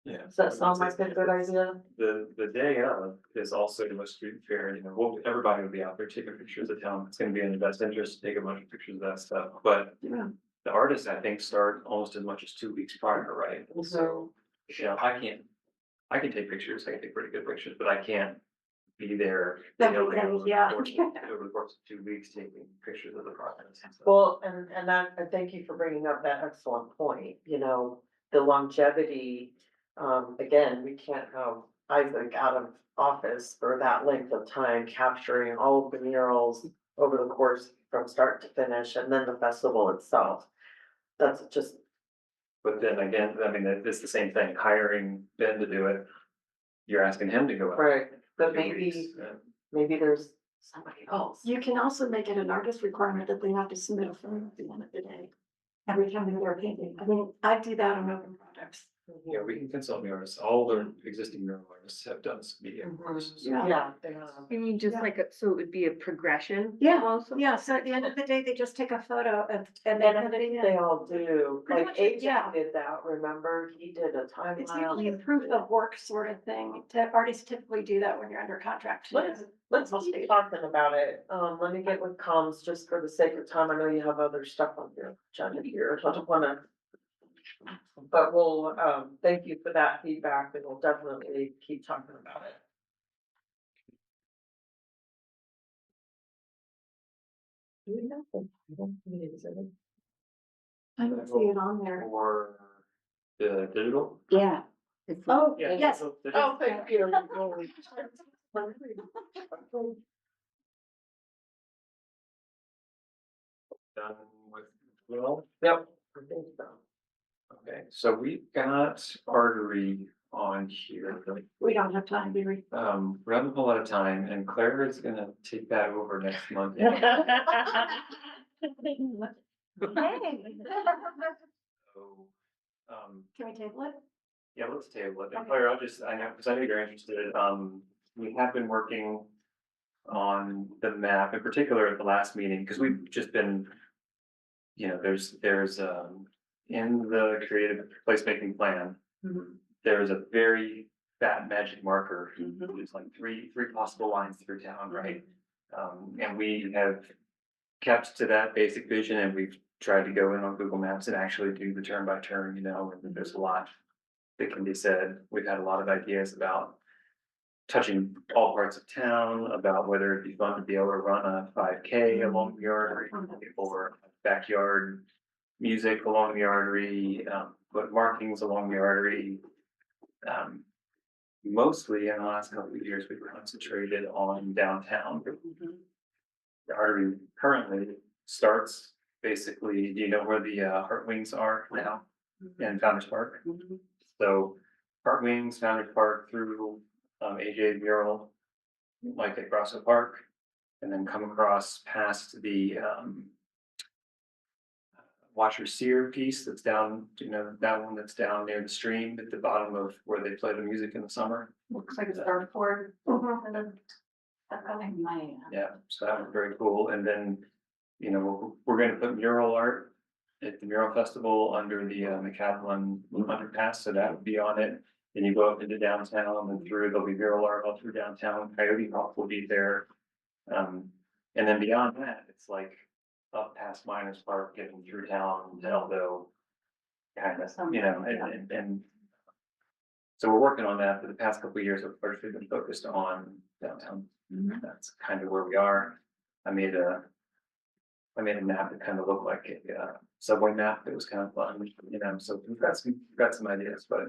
Yeah. Does that sound like a good idea? The day of is also a street fair, you know, everybody will be out there taking pictures of town. It's gonna be in the best interest to take a bunch of pictures of that stuff, but. Yeah. The artists, I think, start almost as much as 2 weeks prior, right? So, you know, I can take pictures, I can take pretty good pictures, but I can't be there. You know, over the course of 2 weeks, taking pictures of the process. and stuff. Well, and thank you for bringing up that excellent point, you know, the longevity. Again, we can't have Isaac out of office for that length of time, capturing all of the murals over the course from start to finish, and then the festival itself. That's just But then again, I mean, it's the same thing, hiring Ben to do it. You're asking him to go out. Right, but Two maybe, weeks, yeah. maybe there's somebody else. You can also make it an artist requirement that they have to submit a photo at the end of the day. Every time they're painting. I mean, I do that on open projects. Yeah, we can consult the artists. All the existing mural artists have done some media courses. Yeah. Yeah, they have. You mean just Yeah. like, so it would be a progression? Yeah, Also? yeah, so at the end of the day, they just take a photo and And then I put it think in. they all do, Pretty like much, yeah. AJ did that, remember? He did a It's timeline. usually a proof of work sort of thing. Artists typically do that when you're under contract. Let's keep talking about it. Let me get with comms just for the sake of time. I know you have other stuff on your agenda here. So I don't wanna. But we'll, thank you for that feedback and we'll definitely keep talking about it. Do we know? I don't think it is, is it? I don't see it on there. Or the digital. Yeah. Oh, Yeah, yes. digital. Oh, thank you. Done with, well, Yep. I think so. okay, so we've got artery on here. We don't have time, do we? We don't have a lot of time and Claire is gonna take that over next month. So, Can we table it? yeah, let's table it. And Okay. Claire, I know, because I know you're interested, we have been working on the map, in particular at the last meeting, because we've just been, you know, there's, in the creative placemaking plan, there's a very fat magic marker. There's like three possible lines through town, right? And we have kept to that basic vision and we've tried to go in on Google Maps and actually do the turn by turn, you know, and there's a lot that can be said. We've had a lot of ideas about touching all parts of town, about whether it'd be fun to be able to run a 5K along the artery or backyard music along the artery, put markings along the artery. Mostly in the last couple of years, we've concentrated on downtown. The artery currently starts basically, do you know where the Heart Wings are now? In Founders Park. So Heart Wings, Founders Park through AJ's mural, like at Grosso Park, and then come across past the Watcher Sear piece that's down, you know, that one that's down near the stream at the bottom of where they play the music in the summer. Looks like a surfboard. Yeah, so that was very cool. And then, you know, we're gonna put mural art at the mural festival under the McCatlin underpass, so that would be on it. Then you go up into downtown and through, there'll be mural art all through downtown. Coyote Hawk will be there. And then beyond that, it's like up past Miners Park, getting through town to Eldo. Kind of, you know, and so we're working on that. For the past couple of years, we've largely been focused on downtown. That's kind of where we are. I made a map that kind of looked like a subway map. It was kind of fun, you know, so we've got some ideas, but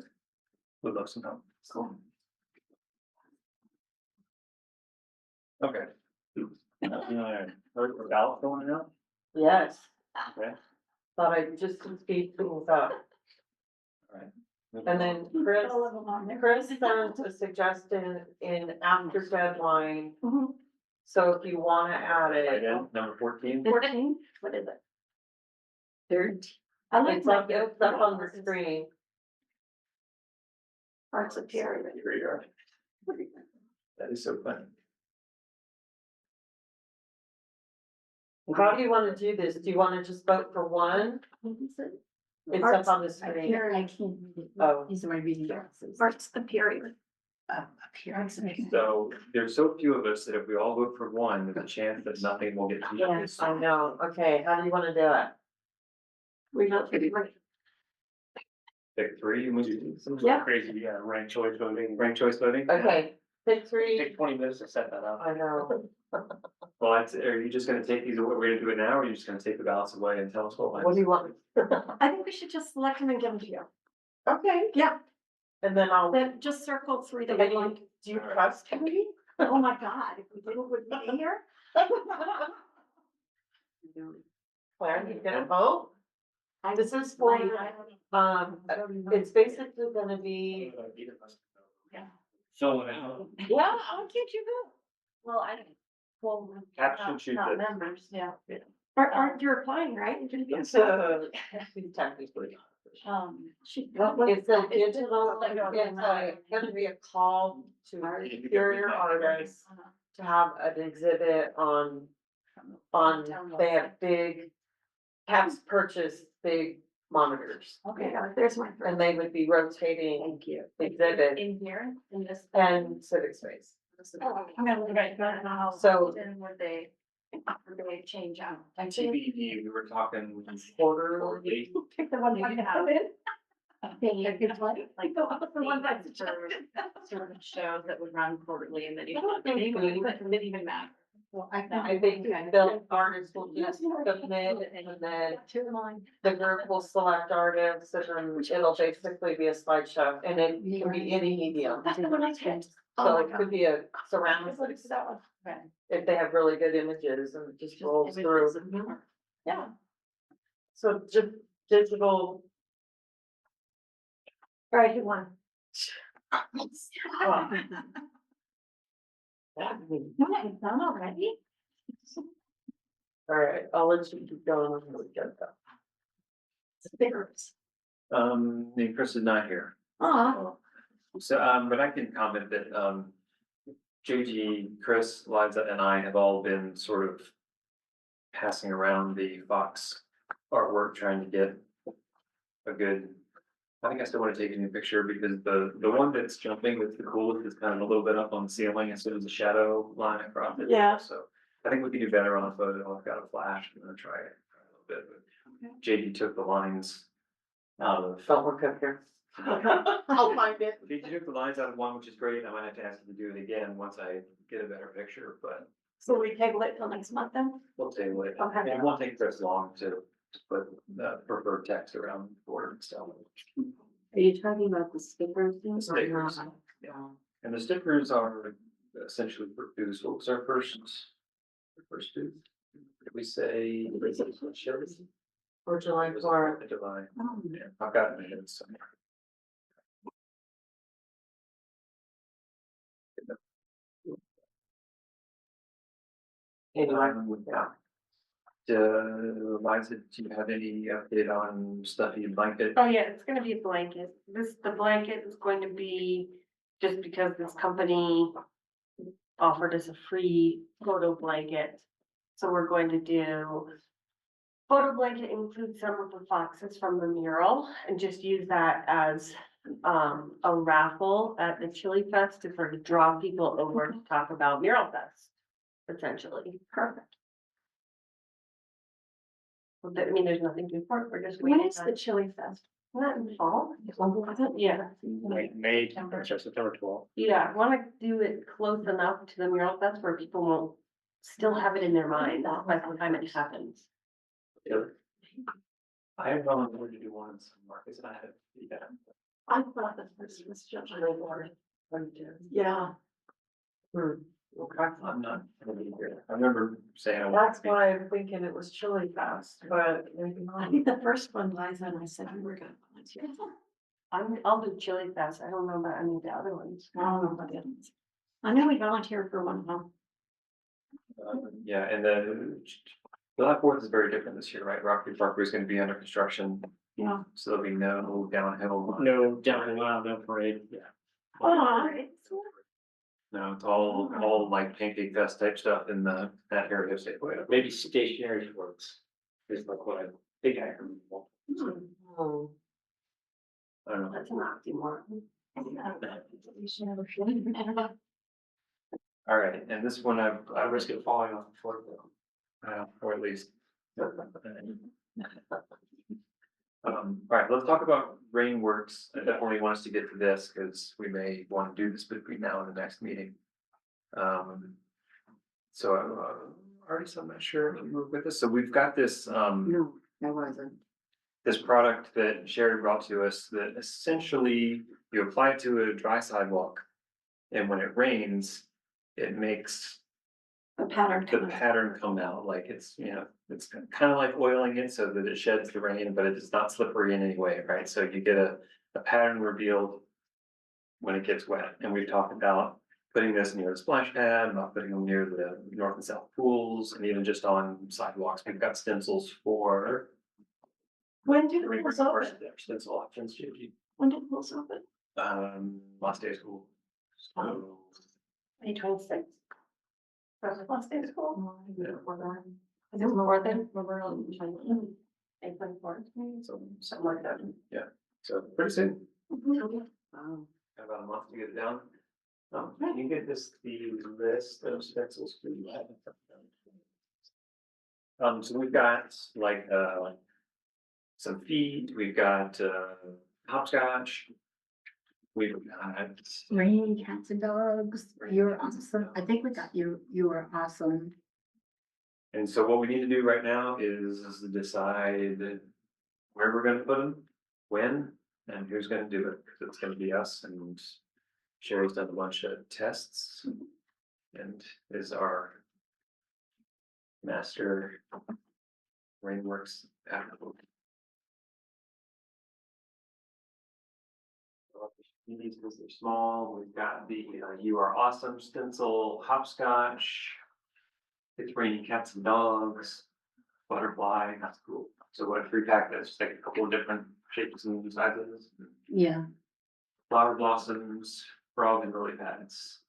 we'd love some help. Cool. Okay. Heard the ballot going out? Yes, Okay, thought I'd just speed things up. all right. And then Chris sent a suggestion in after deadline. Mhm. So if you wanna add it, Again, number 14. 14, what is it? 13. I like it's up on the screen. Parts of period. Radar. That is so funny. How do you wanna do this? Do you wanna just vote for one? It's up on the screen. I can't read it. Oh. These are my reading glasses. Parts of period. Up here. So there's so few of us that if we all vote for one, there's a chance that nothing will get. Yes, I know. Okay, how do you wanna do it? We vote for the Pick three, and we do some Yeah. crazy, ranked choice voting. Okay, pick three. Take 20 minutes to set that up. I know. Well, are you just gonna take these, we're gonna do it now, or are you just gonna take the ballots away and tell us what? What do you want? I think we should just select them and give them to you. Okay, Yeah, and then I'll. then just circle 3 that Do you like. you trust me? Oh my God, if we didn't, would we be here? Claire, you gonna vote? This is for, it's basically gonna be, Fill it out. Yeah, how cute you go. Well, I don't, well, Caption not, shoot not this. members, yeah. Aren't you applying, right? You're gonna be. it's technically. It's a digital, it's gonna be a call to superior artists to have an exhibit on, they have big, Caps purchase big monitors. Okay, there's my friend. And they would be rotating Thank you. exhibit In here, in this. and civic space. I'm gonna look at that now. So- Then would they change out? TBD, we were talking Quarterly. Pick the one You that can can have come in. Like, The one that's. sort of shows that would run quarterly and then you. I don't think It we- didn't even matter. Well, I think the artists will just submit and then the group will select artists and then it'll basically be a slideshow and it can be any medium. That's the one I picked. So it could be a surround What is that one? Okay. if they have really good images and it just rolls through. Yeah. So digital. All right, who won? No, it's done already. All right, I'll let you keep going with the agenda. Stickers. Chris is not here. Aw. So, but I can comment that, JG, Chris, Liza, and I have all been sort of passing around the Fox artwork, trying to get a good, I think I still want to take a new picture because the one that's jumping that's the coolest is kind of a little bit up on the ceiling instead of the shadow line across it. Yeah. So I think we can do better on a photo. I've got a flash. I'm gonna try it a little bit, but JG took the lines out of. Don't look up here. I'll find it. He took the lines out of one, which is great. I might have to ask him to do it again once I get a better picture, but So we table it till next month then? we'll table it. Okay. And it won't take Chris long to put the preferred text around the border and stuff. Are you talking about the stickers? The stickers, yeah. And the stickers are essentially for booths. What was our first booth? Did we say? For July 4th. July. Yeah, I've got it in it somewhere. Anyway. Liza, do you have any update on stuff you'd like to? Oh, yeah, it's gonna be a blanket. The blanket is going to be just because this company offered us a free photo blanket. So we're going to do photo blanket, include some of the foxes from the mural and just use that as a raffle at the Chili Fest to sort of draw people over to talk about Mural Fest, essentially. Perfect. I mean, there's nothing to report, we're just When waiting is on. the Chili Fest? Isn't that in fall? Yeah. May, September 12th. Yeah, I wanna do it close enough to the Mural Fest where people won't still have it in their mind by the time it happens. I have volunteered to do one in some markets and I had to do that. I thought that this was just. Yeah. Okay. I'm not gonna be here. I remember saying. I wanted That's to be- why I'm thinking it was Chili Fest, but maybe I not. think the first one, Liza and I said we were gonna volunteer. I'll do Chili Fest, I don't know about any of the other ones. I don't know about the others. I know we volunteered for one of them. Yeah, and then July 4th is very different this year, right? Rocky Parkway is gonna be under construction, Yeah. so there'll be no downhill. No downhill, no parade, yeah. Oh. No, it's all like Pancake Fest type stuff in that area of Safeway. Maybe stationary works is like what I think I heard. Oh. I don't know. That's an oxymoron. All right, and this one I risk it falling off the floor though. or at least. All right, let's talk about Rainworks. I definitely want us to get to this because we may want to do this between now and the next meeting. So, Artie, I'm not sure if you were with us. So we've got this, No, I wasn't. this product that Sherry brought to us that essentially you apply it to a dry sidewalk. And when it rains, it makes pattern the coming. pattern come out, like it's, you know, it's kind of like oiling it so that it sheds the rain, but it is not slippery in any way, right? So you get a pattern revealed when it gets wet, and we've talked about putting this near the splash pad, not putting them near the north and south pools, and even just on sidewalks. We've got stencils for. When do the pools open? Stencil options, JG. When do the pools open? Last day of school. So, May 26th. That's the last day of school. yeah. Is it more than? April 4th, maybe, So, something like that. so pretty soon, Wow. got about a month to get it down. Can you get this, the list of stencils for you? So we've got like, some feet, we've got, hopscotch. We've got, Rain, cats and dogs, you're awesome. I think we got you, you were awesome. and so what we need to do right now is decide where we're gonna put them, when, and who's gonna do it. 'Cause it's gonna be us, and Sherry's done a bunch of tests and is our master Rainworks applicant. These because they're small, we've got the You Are Awesome stencil, hopscotch. It's raining cats and dogs, butterfly, that's cool. So what if we pack this, like a couple of different shapes and sizes, Yeah, flower blossoms, frog and lily pads.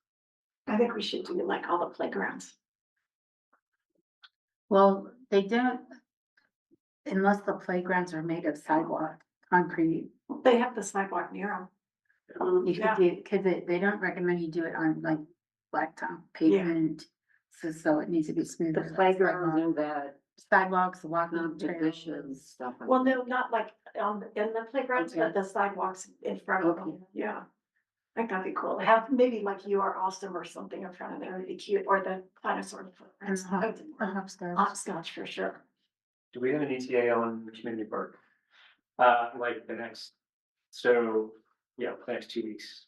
I think we should do like all the playgrounds. well, they don't, unless the playgrounds are made of sidewalk, concrete. They have the sidewalk near them. You could do, cause they don't recommend you do it on like blacktop pavement. So it needs to be smooth. The playgrounds are that Sidewalks, walking non-division trails. stuff. Well, no, not like in the playgrounds, but the sidewalks in front of them, Okay. yeah. I think that'd be cool, have maybe like You Are Awesome or something in front of there, it'd be cute, or the dinosaur. And hopscotch. Hopscotch for sure. Do we have an ETA on the community park? Like the next, so, yeah, the next 2 weeks,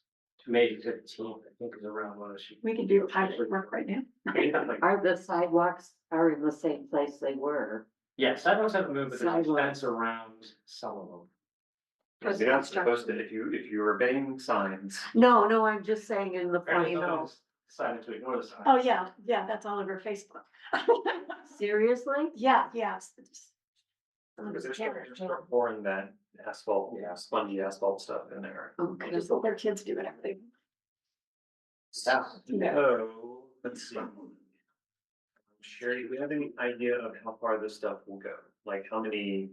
May 15th, I think is around when it should. We can do pilot work right now. Are the sidewalks are in the same place they were? Yeah, sidewalks haven't moved, but there's a Sidewalks. fence around some of them. Because you're not supposed to, if you're obeying signs. No, I'm just saying in the, Apparently you know, someone's decided to ignore the signs. Oh, yeah, that's all over Facebook. seriously? Yeah. Because they're still pouring that asphalt, spongy asphalt stuff in there. I just let their kids do whatever they. Yeah. Yeah. So, let's see. Sherry, do we have any idea of how far this stuff will go? Like how many?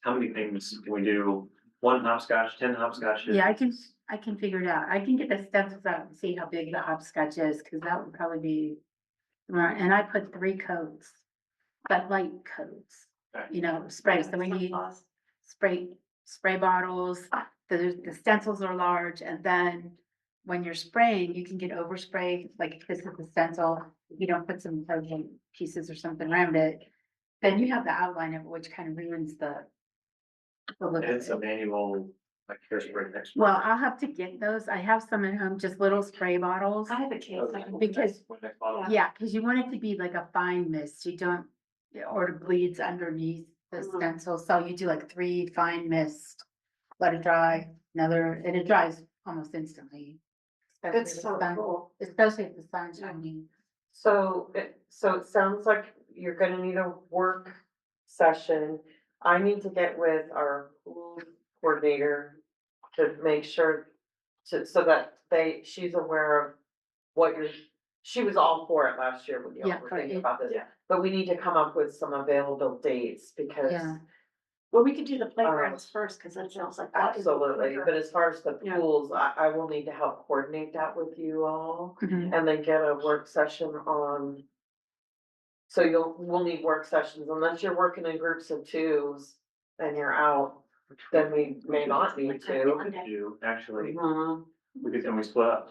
How many things can we do? 1 hopscotch, 10 hopscotches? Yeah, I can figure it out. I can get the stencils out and see how big the hopscotch is, cause that would probably be. And I put 3 coats, but light coats, Okay. spray, so we need spray bottles. The stencils are large, and then when you're spraying, you can get overspray, like if this is the stencil, if you don't put some coloring pieces or something around it, then you have the outline of it, which kind of ruins the look of It's a it. manual, like hairspray next. Well, I'll have to get those. I have some at home, just little spray bottles. I have a case. I can- Because- Yeah. Yeah, cause you want it to be like a fine mist, you don't, or it bleeds underneath the Mhm. stencil, so you do like 3 fine mist. Let it dry, and it dries almost instantly. That's so Sun- cool. Especially if the sun's shining. So it sounds like you're gonna need a work session. I need to get with our pool coordinator to make sure so that she's aware of what she was all for it last year when you Yeah, were for thinking it- about this. yeah. But we need to come up with some available dates because Yeah. Well, we could do the playgrounds first, cause that sounds like. that is a absolutely, but as far as the Yeah. pools, I will need to help coordinate that with you all. Mhm. And then get a work session on. So we'll need work sessions unless you're working in groups of 2s and you're out, then we may not need to. You actually, Mhm. and we split up.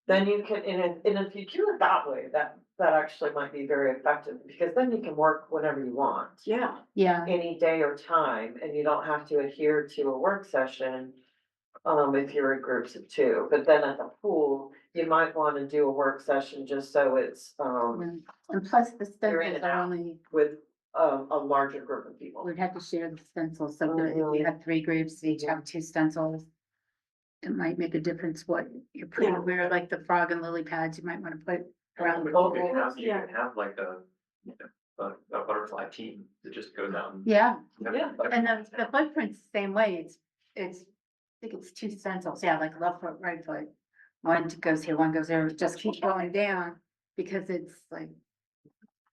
Then you can, and if you do it that way, that actually might be very effective, because then you can work whenever you want. Yeah, Yeah, Any day or time, and you don't have to adhere to a work session. If you're in groups of 2, but then at the pool, you might wanna do a work session just so it's, And plus the You're in stencils and are out. only, with, a larger group of people. we'd have to share the stencils, so that if we have 3 groups, each have 2 stencils. It might make a difference what you're putting, where like the frog and lily pads, you might wanna put around. You can have like a, you know, a butterfly team that just goes out and. Yeah, Yeah. and the footprint's the same way, it's, I think it's 2 stencils, yeah, like left foot, right foot. One goes here, one goes there, just keep going down, because it's like.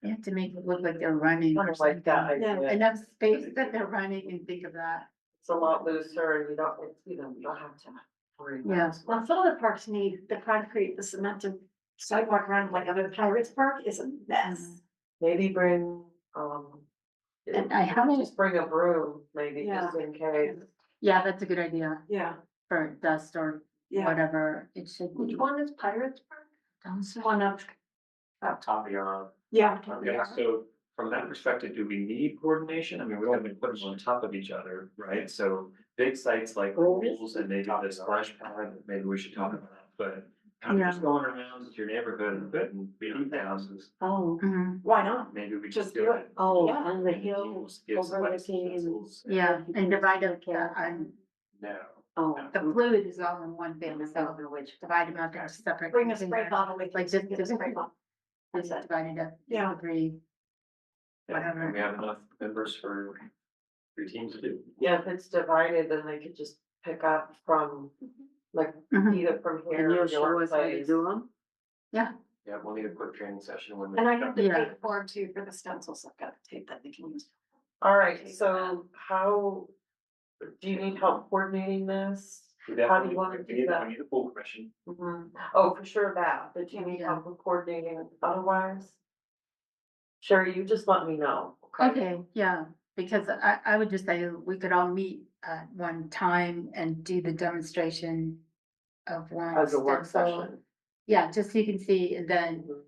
You have to make it look like they're running Kind or of like that something. idea. Enough space that they're running, and think of that. It's a lot looser and you don't have to worry about. Yeah. it. Well, some of the parks need the concrete, the cemented sidewalk around, like other Pirates Park is a mess. Maybe bring, And I haven't- just bring a broom, maybe just in case. Yeah, that's a good idea Yeah, for dust or yeah. whatever it should be. Which one is Pirates Park? It's one up. Top of your. Yeah. Yeah, so from that perspective, do we need coordination? I mean, we don't even put them on top of each other, right? So big sites like pools and maybe the splash pad, maybe we should talk about that, but. I'm just going around your neighborhood and putting, houses, Oh, Mhm. Why not? maybe we Just just do do it. it. oh, Yeah. on the hill overlooking and. Yeah, and divide up No. Oh. the fluid is all in one bin, so divide them up into separate. Bring a spray containers. bottle with you. Like so this, you get a spray bottle. It's divided up. Yeah. Agree. Whatever. And we have enough members for 3 teams to do. Yeah, if it's divided, then they could just pick up from, like, Mhm. either from here And or you'll show your us how to place. do them? Yeah, we'll need a quick training session when. And I have the Yeah. tape for too, for the stencils. I've got the tape that they can use. All right, so how, do you need help coordinating this? How do you wanna do that? We need a full permission. Mhm. Oh, for sure that, but do you need Yeah. help with coordinating otherwise? Sherry, you just let me know. Okay, yeah, because I would just say we could all meet at one time and do the demonstration of one As a work stencil. session. Yeah, just so you can see, and then Mhm.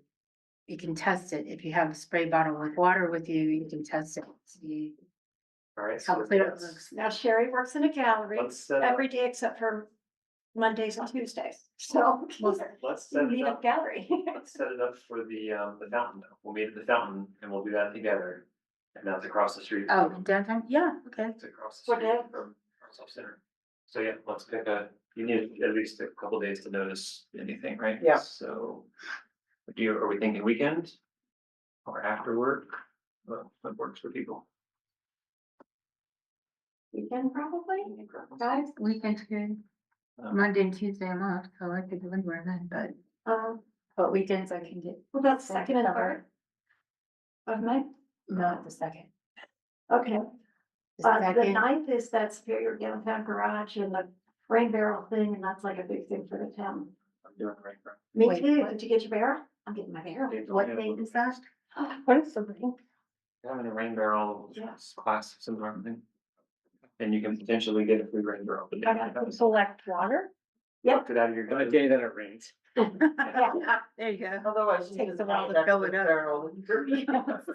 you can test it. If you have a spray bottle with water with you, you can test it. See All right. how so clear it let's- looks. Now Sherry works in a gallery Let's set up, every day except for Mondays and Tuesdays. So let's set it meet up. up gallery. Let's set it up for the fountain. We'll meet at the fountain and we'll do that together. And that's across the street. Oh, downtown, yeah, okay. It's across the What street day? from our self-center. So yeah, let's pick you need at least a couple days to notice anything, right? Yeah. So, are we thinking weekend? Or after work? What works for people? Weekend probably, guys. Weekend's good. Um, Monday and Tuesday I'm off, so I could do anywhere then, but weekends I can get, What about second and third? Of May? not the second. Okay. The The second, ninth is that Superior Downtown Garage and the rain barrel thing, and that's like a big thing for the town. I'm doing right, right. Me Wait, too. what? Did you get your barrel? I'm getting my barrel. what date is that? What is something? Having a rain barrel Yeah. class, similar thing. And you can potentially get a free rain barrel. but I got to select water. Knock it out of your. On a day that it rains. Yeah. There you go. Otherwise, you Takes just a while buy to an fill extra it up. barrel.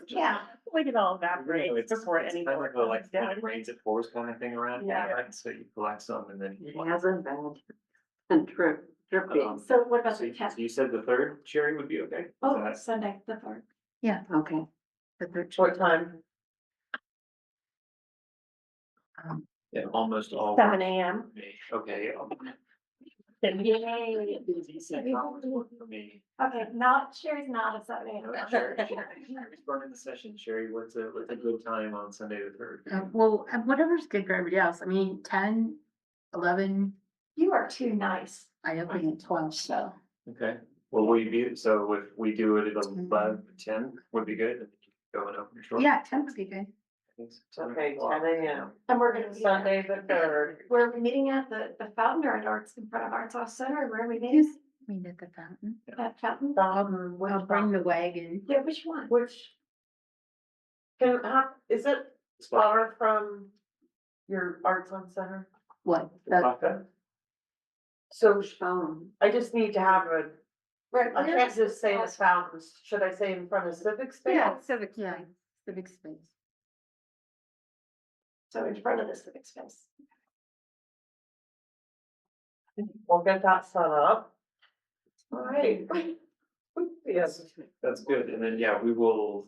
Yeah. We can all It's kind of like the, like, when it rains, it pours kind of thing around. Yeah. Right, so you collect some and then. It hasn't been. And dripping. So what about So the you, tenth? so you said the 3rd, Sherry, would be okay? Is Oh, that- Sunday, the third. Okay. The 13th. What time? Yeah, almost all. 7 a.m. Okay. Yay. Decent hours work for me. Okay, not, Sherry's not a seven No, a.m. Sherry's running the session. Sherry, what's a good time on Sunday the 3rd? Well, whatever's good for everybody else. I mean, 10, 11, You are too nice. I open at 12, so. Okay, well, so if we do it at 11, 10 would be good. Going over your short. Yeah, 10 would be good. Okay, 10 a.m. And we're gonna meet at- Sunday the 3rd. Where are we meeting at the fountain or at Arts in front of Arts Off Center? Where are we meeting? Just meet at the fountain. At fountain? I'll bring the wagon. Yeah, which one? Which? Is it far from your Arts on Center? What? So Phone. I just need to have Right. I can't just say the fountains. Should I say in front of Civic Space? Yeah, civic, yeah, civic space. So in front of the civic space. We'll get that set up. All right. Yes. That's good, and then, yeah, we will,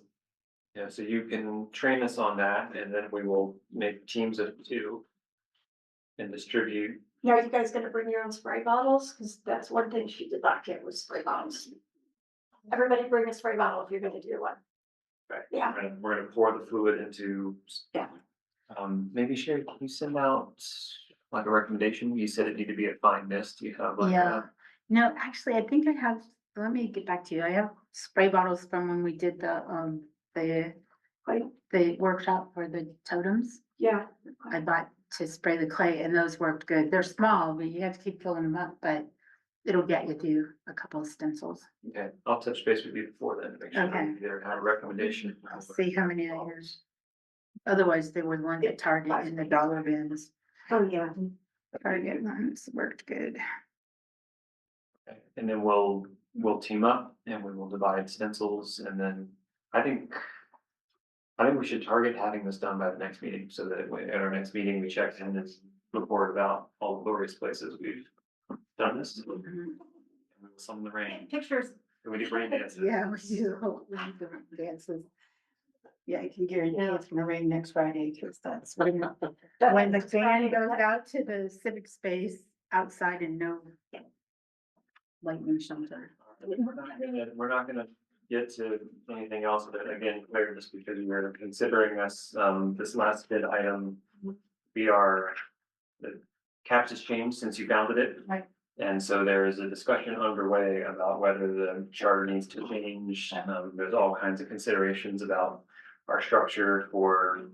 yeah, so you can train us on that, and then we will make teams of two and distribute. Now, are you guys gonna bring your own spray bottles? Cause that's one thing she did not get was spray bottles. Everybody bring a spray bottle if you're gonna do one. Right. Yeah. We're gonna pour the fluid into. Yeah. Maybe Sherry, can you send out like a recommendation? You said it needed to be a fine mist. Do you have like Yeah. No, actually, I think I have, let me get back to you. I have spray bottles from when we did the workshop for the totems. Yeah. I bought to spray the clay and those worked good. They're small, but you have to keep filling them up, but it'll get you through a couple of stencils. Okay, I'll touch base with you before then, make sure Okay. you either have a recommendation. I'll see how many I use. Otherwise, they were the ones at Target in the dollar bins. Oh, yeah. Target ones worked good. Okay, and then we'll team up and we will divide stencils, and then I think we should target having this done by the next meeting, so that at our next meeting, we check in and report about all the glorious places we've done this. And we will summon the rain. Pictures. And we do rain dances. Yeah, we do. We do the dances. Yeah, I can guarantee it's gonna rain next Friday, cause that's when the band goes out to the civic space outside and no lightning shelter. We're not gonna get to anything else, but again, clear just because we're considering this last bid item. The caps has changed since you founded it. Right. And so there is a discussion underway about whether the charter needs to change. There's all kinds of considerations about our structure for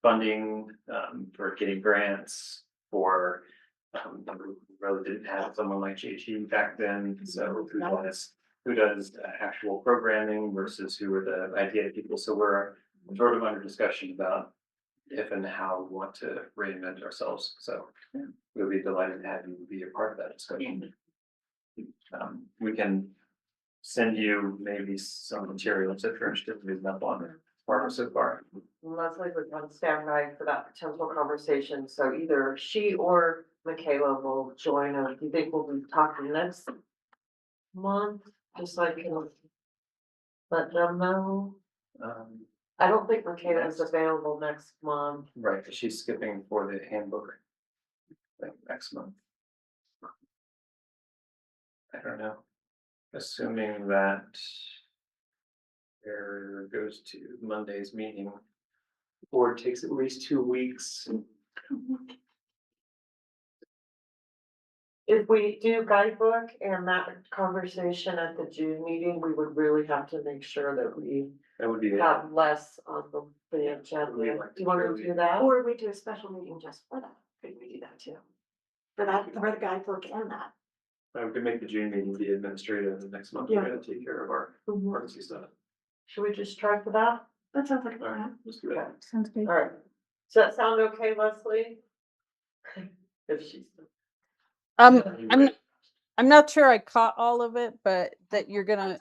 funding, for getting grants, for really didn't have someone like JT back then, so who does actual programming versus who are the idea people, so we're sort of under discussion about if and how we want to reinvent ourselves, so we'll be delighted to have you be a part of that discussion. We can send you maybe some materials if you're interested in reading up on it, or so far. Leslie was on standby for that potential conversation, so either she or Michaela will join us. Do you think we'll be talking next month? Just so I can let them know. I don't think Michaela is available next month. Right, 'cause she's skipping for the handbook. Like next month. I don't know. Assuming that. There goes to Monday's meeting. The board takes at least 2 weeks. If we do guidebook and that conversation at the June meeting, we would really have to make sure that we That would be it. have less on the agenda. We Do like to you want to really- do that? Or we do a special meeting just for that. Could we do that too? For that, for the guidebook and that. We could make the June meeting the administrative, and next month we're gonna take care of our emergency stuff. Should we just try for that? That sounds like a All right, plan. let's do that. Sounds good. All right. Does that sound okay, Leslie? If she's. I'm not sure I caught all of it, but that you're gonna,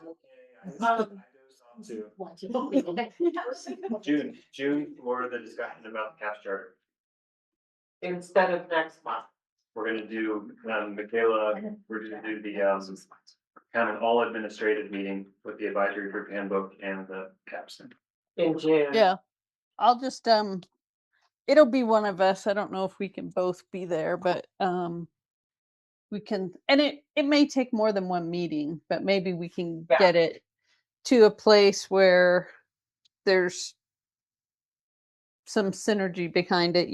June for the discussion about the cash charter. Instead of next month. We're gonna do, Michaela, we're gonna do the, kind of all administrative meeting with the advisory group handbook and the caps. In June. yeah. I'll just, it'll be one of us. I don't know if we can both be there, but, we can, and it may take more than one meeting, but maybe we can Yeah. get it to a place where there's some synergy behind it,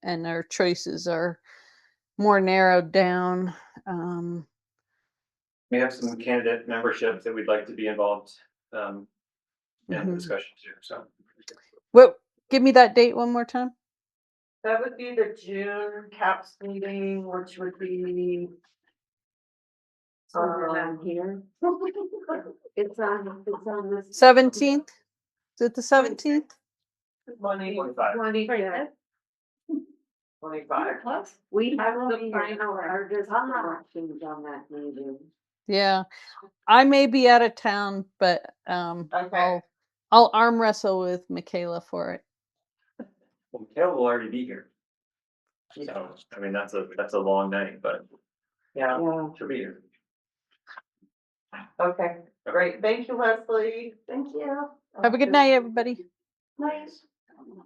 and our choices are more narrowed down. We have some candidate memberships that we'd like to be involved, in the Mhm. discussion too, so. Give me that date one more time. That would be the June caps meeting, which would be. Around here. It's on this. 17th? Is it the 17th? 25. 25th. 25. Plus. We have the final artist elections on that meeting. Yeah. I may be out of town, but Okay. I'll arm wrestle with Michaela for it. Well, Michaela will already be here. So, I mean, that's a long night, but Yeah. Yeah. she'll be here. Okay, great. Thank you, Leslie. Thank you. Have a good night, everybody. Nice.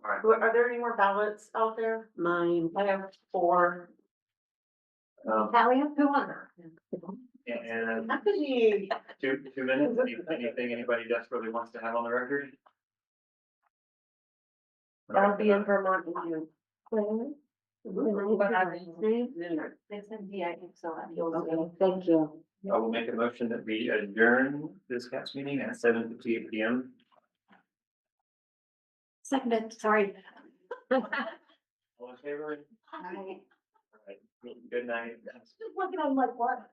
Alright, Are there any more ballots out there? Mine. I have 4. Talia, who won her? and How could you? 2 minutes, anything anybody desperately wants to have on the record? I'll be in Vermont in June. They said, yeah, I think so. Okay, thank you. I will make a motion that we adjourn this CAPS meeting at 7:58 PM. Seconded, sorry. All in favor? Hi. Alright, good night. Just looking at him like, what?